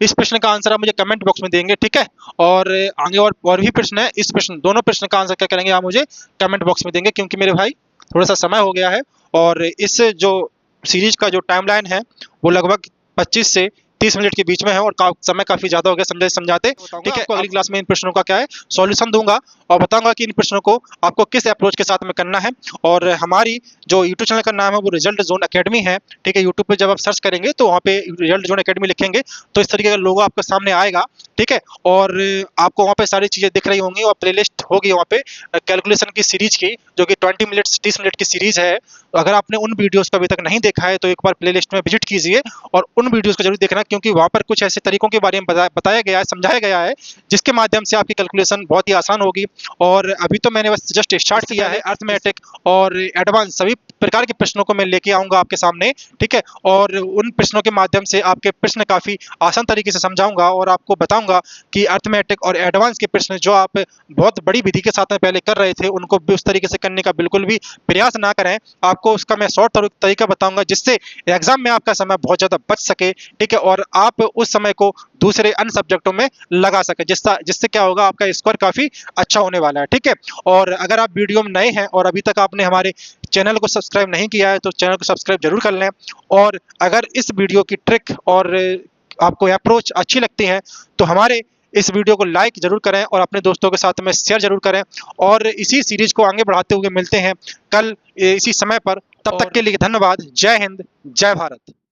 इस प्रश्न का आंसर आप मुझे कमेंट बॉक्स में देंगे, ठीक है। और आगे और भी प्रश्न है, इस प्रश्न दोनों प्रश्न का आंसर क्या करेंगे आप मुझे कमेंट बॉक्स में देंगे, क्योंकि मेरे भाई थोड़ा सा समय हो गया है और इस जो सीरीज का जो टाइमलाइन है वो लगभग 25 से 30 मिनट के बीच में है और समय काफी ज्यादा हो गया समझाते समझाते, ठीक है। अगली क्लास में इन प्रश्नों का क्या है सॉल्यूशन दूंगा और बताऊंगा कि इन प्रश्नों को आपको किस अप्रोच के साथ में करना है। और हमारी जो यूट्यूब चैनल का नाम है वो रिजल्ट जोन एकेडमी है, ठीक है। यूट्यूब पे जब आप सर्च करेंगे तो वहाँ पे रिजल्ट जोन एकेडमी लिखेंगे तो इस तरीके का लोगो आपके सामने आएगा, ठीक है। और आपको वहाँ पे सारी चीजें दिख रही होंगी और प्लेलिस्ट होगी वहाँ पे कैलकुलेशन की सीरीज की, जो कि 20 मिनट 30 मिनट की सीरीज है। अगर आपने उन वीडियोस को अभी तक नहीं देखा है तो एक बार प्लेलिस्ट में विजिट कीजिए और उन वीडियोस को जरूर देखना, क्योंकि वहाँ पर कुछ ऐसे तरीकों के बारे में बताया गया है, समझाया गया है, जिसके माध्यम से आपकी कैलकुलेशन बहुत ही आसान होगी। और अभी तो मैंने बस जस्ट स्टार्ट किया है, अर्थमेटिक और एडवांस सभी प्रकार के प्रश्नों को मैं लेके आऊंगा आपके सामने, ठीक है। और उन प्रश्नों के माध्यम से आपके प्रश्न काफी आसान तरीके से समझाऊंगा और आपको बताऊंगा कि अर्थमेटिक और एडवांस के प्रश्न जो आप बहुत बड़ी विधि के साथ में पहले कर रहे थे उनको भी उस तरीके से करने का बिल्कुल भी प्रयास ना करें। आपको उसका मैं शॉर्ट तरीका बताऊंगा जिससे एग्जाम में आपका समय बहुत ज्यादा बच सके, ठीक है। और आप उस समय को दूसरे अन्य सब्जेक्टों में लगा सके, जिससे क्या होगा आपका स्कोर काफी अच्छा होने वाला है, ठीक है। और अगर आप वीडियो में नए हैं और अभी तक आपने हमारे चैनल को सब्सक्राइब नहीं किया है तो चैनल को सब्सक्राइब जरूर कर लें। और अगर इस वीडियो की ट्रिक और आपको अप्रोच अच्छी लगती है तो हमारे इस वीडियो को लाइक जरूर करें और अपने दोस्तों के साथ में शेयर जरूर करें। और इसी सीरीज को आगे बढ़ाते हुए मिलते हैं कल इसी समय पर, तब तक के लिए धन्यवाद। जय हिंद, जय भारत।